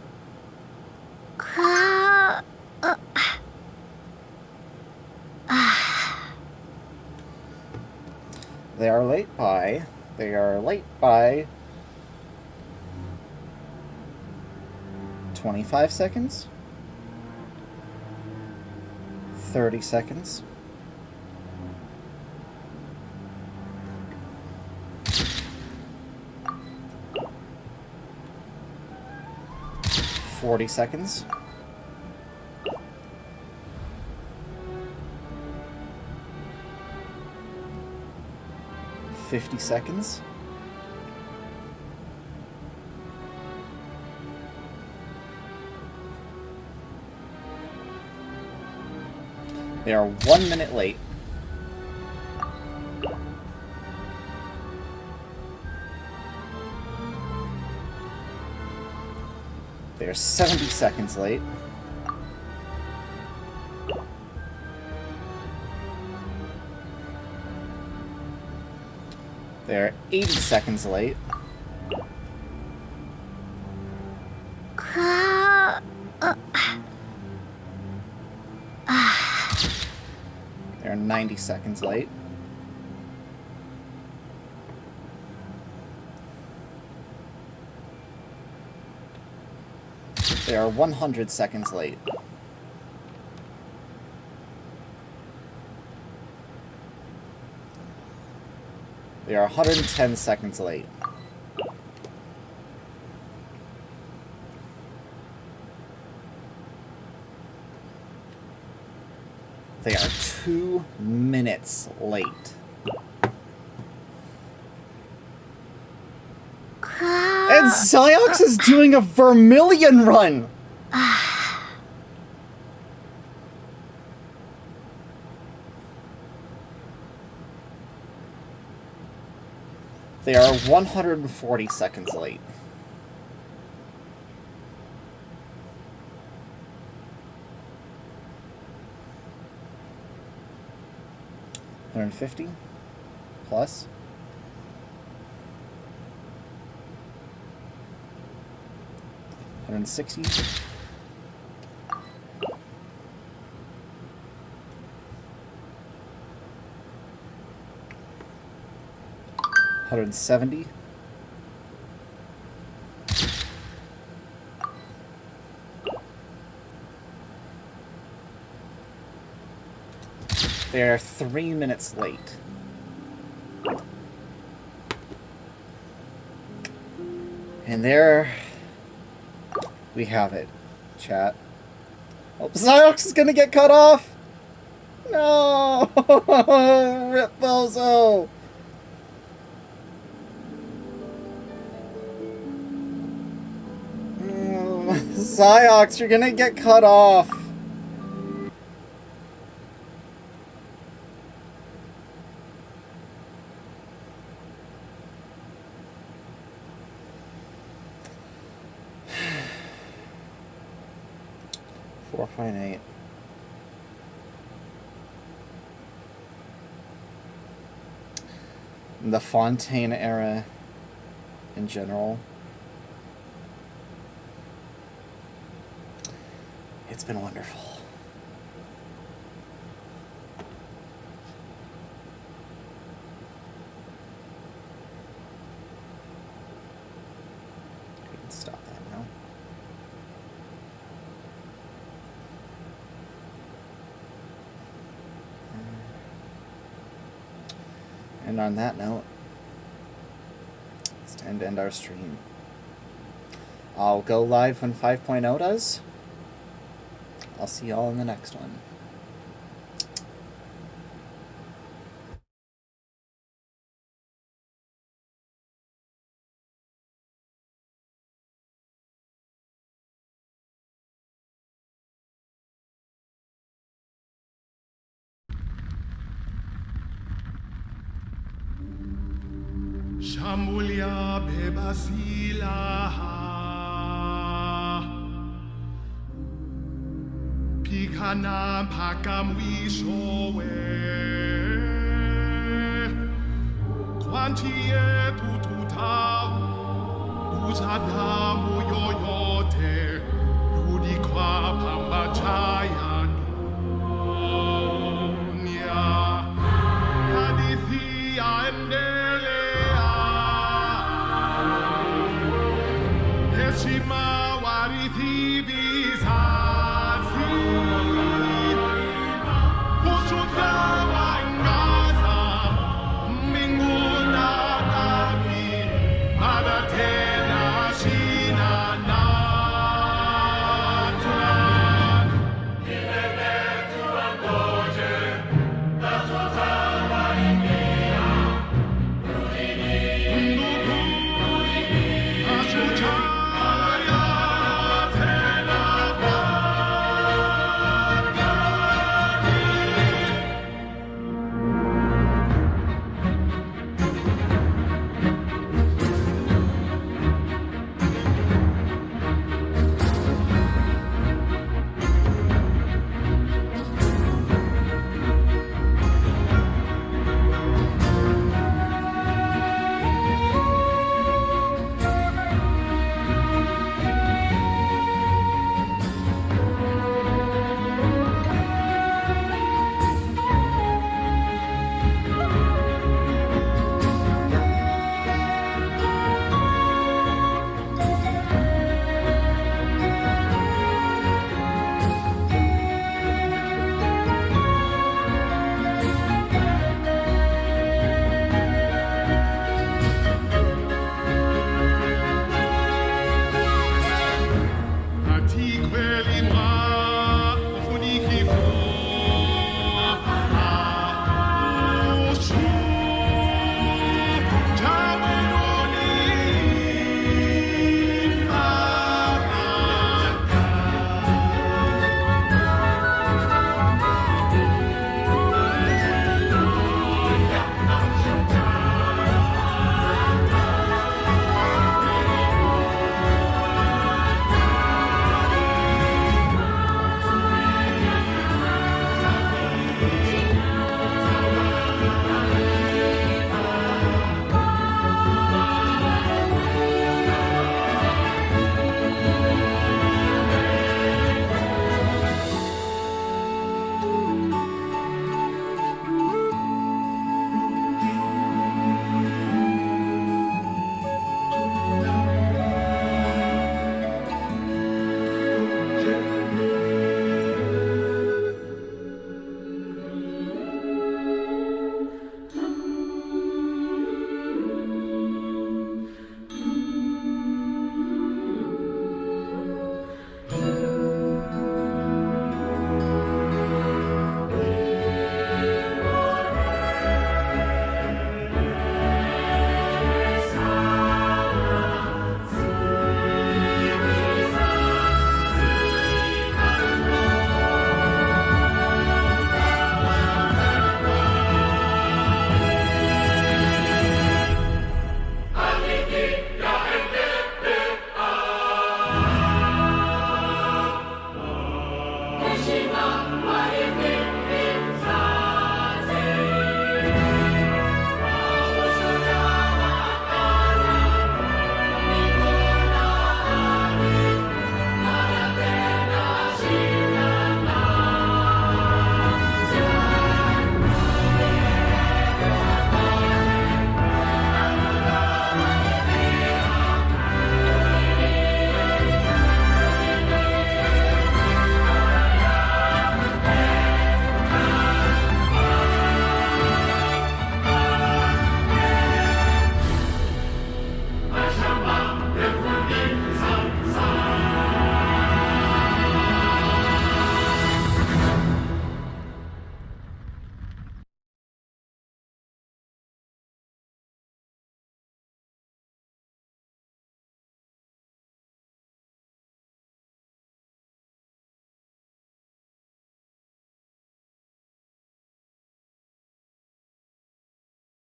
they are late by 25 seconds, 30 seconds, 40 seconds, 50 seconds, 1 minute late. They're 70 seconds late. They're 80 seconds late. They're 90 seconds late. They are 100 seconds late. They are 110 seconds late. They are 2 minutes late. And Ziox is doing a Vermilion run! They are 140 seconds late. $150 plus. 160. 170. They're 3 minutes late. And there we have it, chat. Oh, Psyox is gonna get cut off! No! Rip Bozo! Psyox, you're gonna get cut off! .8. The Fontaine era in general. It's been wonderful. We can stop that now. And on that note, it's time to end our stream. I'll go live when 5.0 does. I'll see y'all in the next one. Shambulia bebasila Pikana pakamwishowe Quantie tututau Utadamu yoyote Rudi kwa pambachaya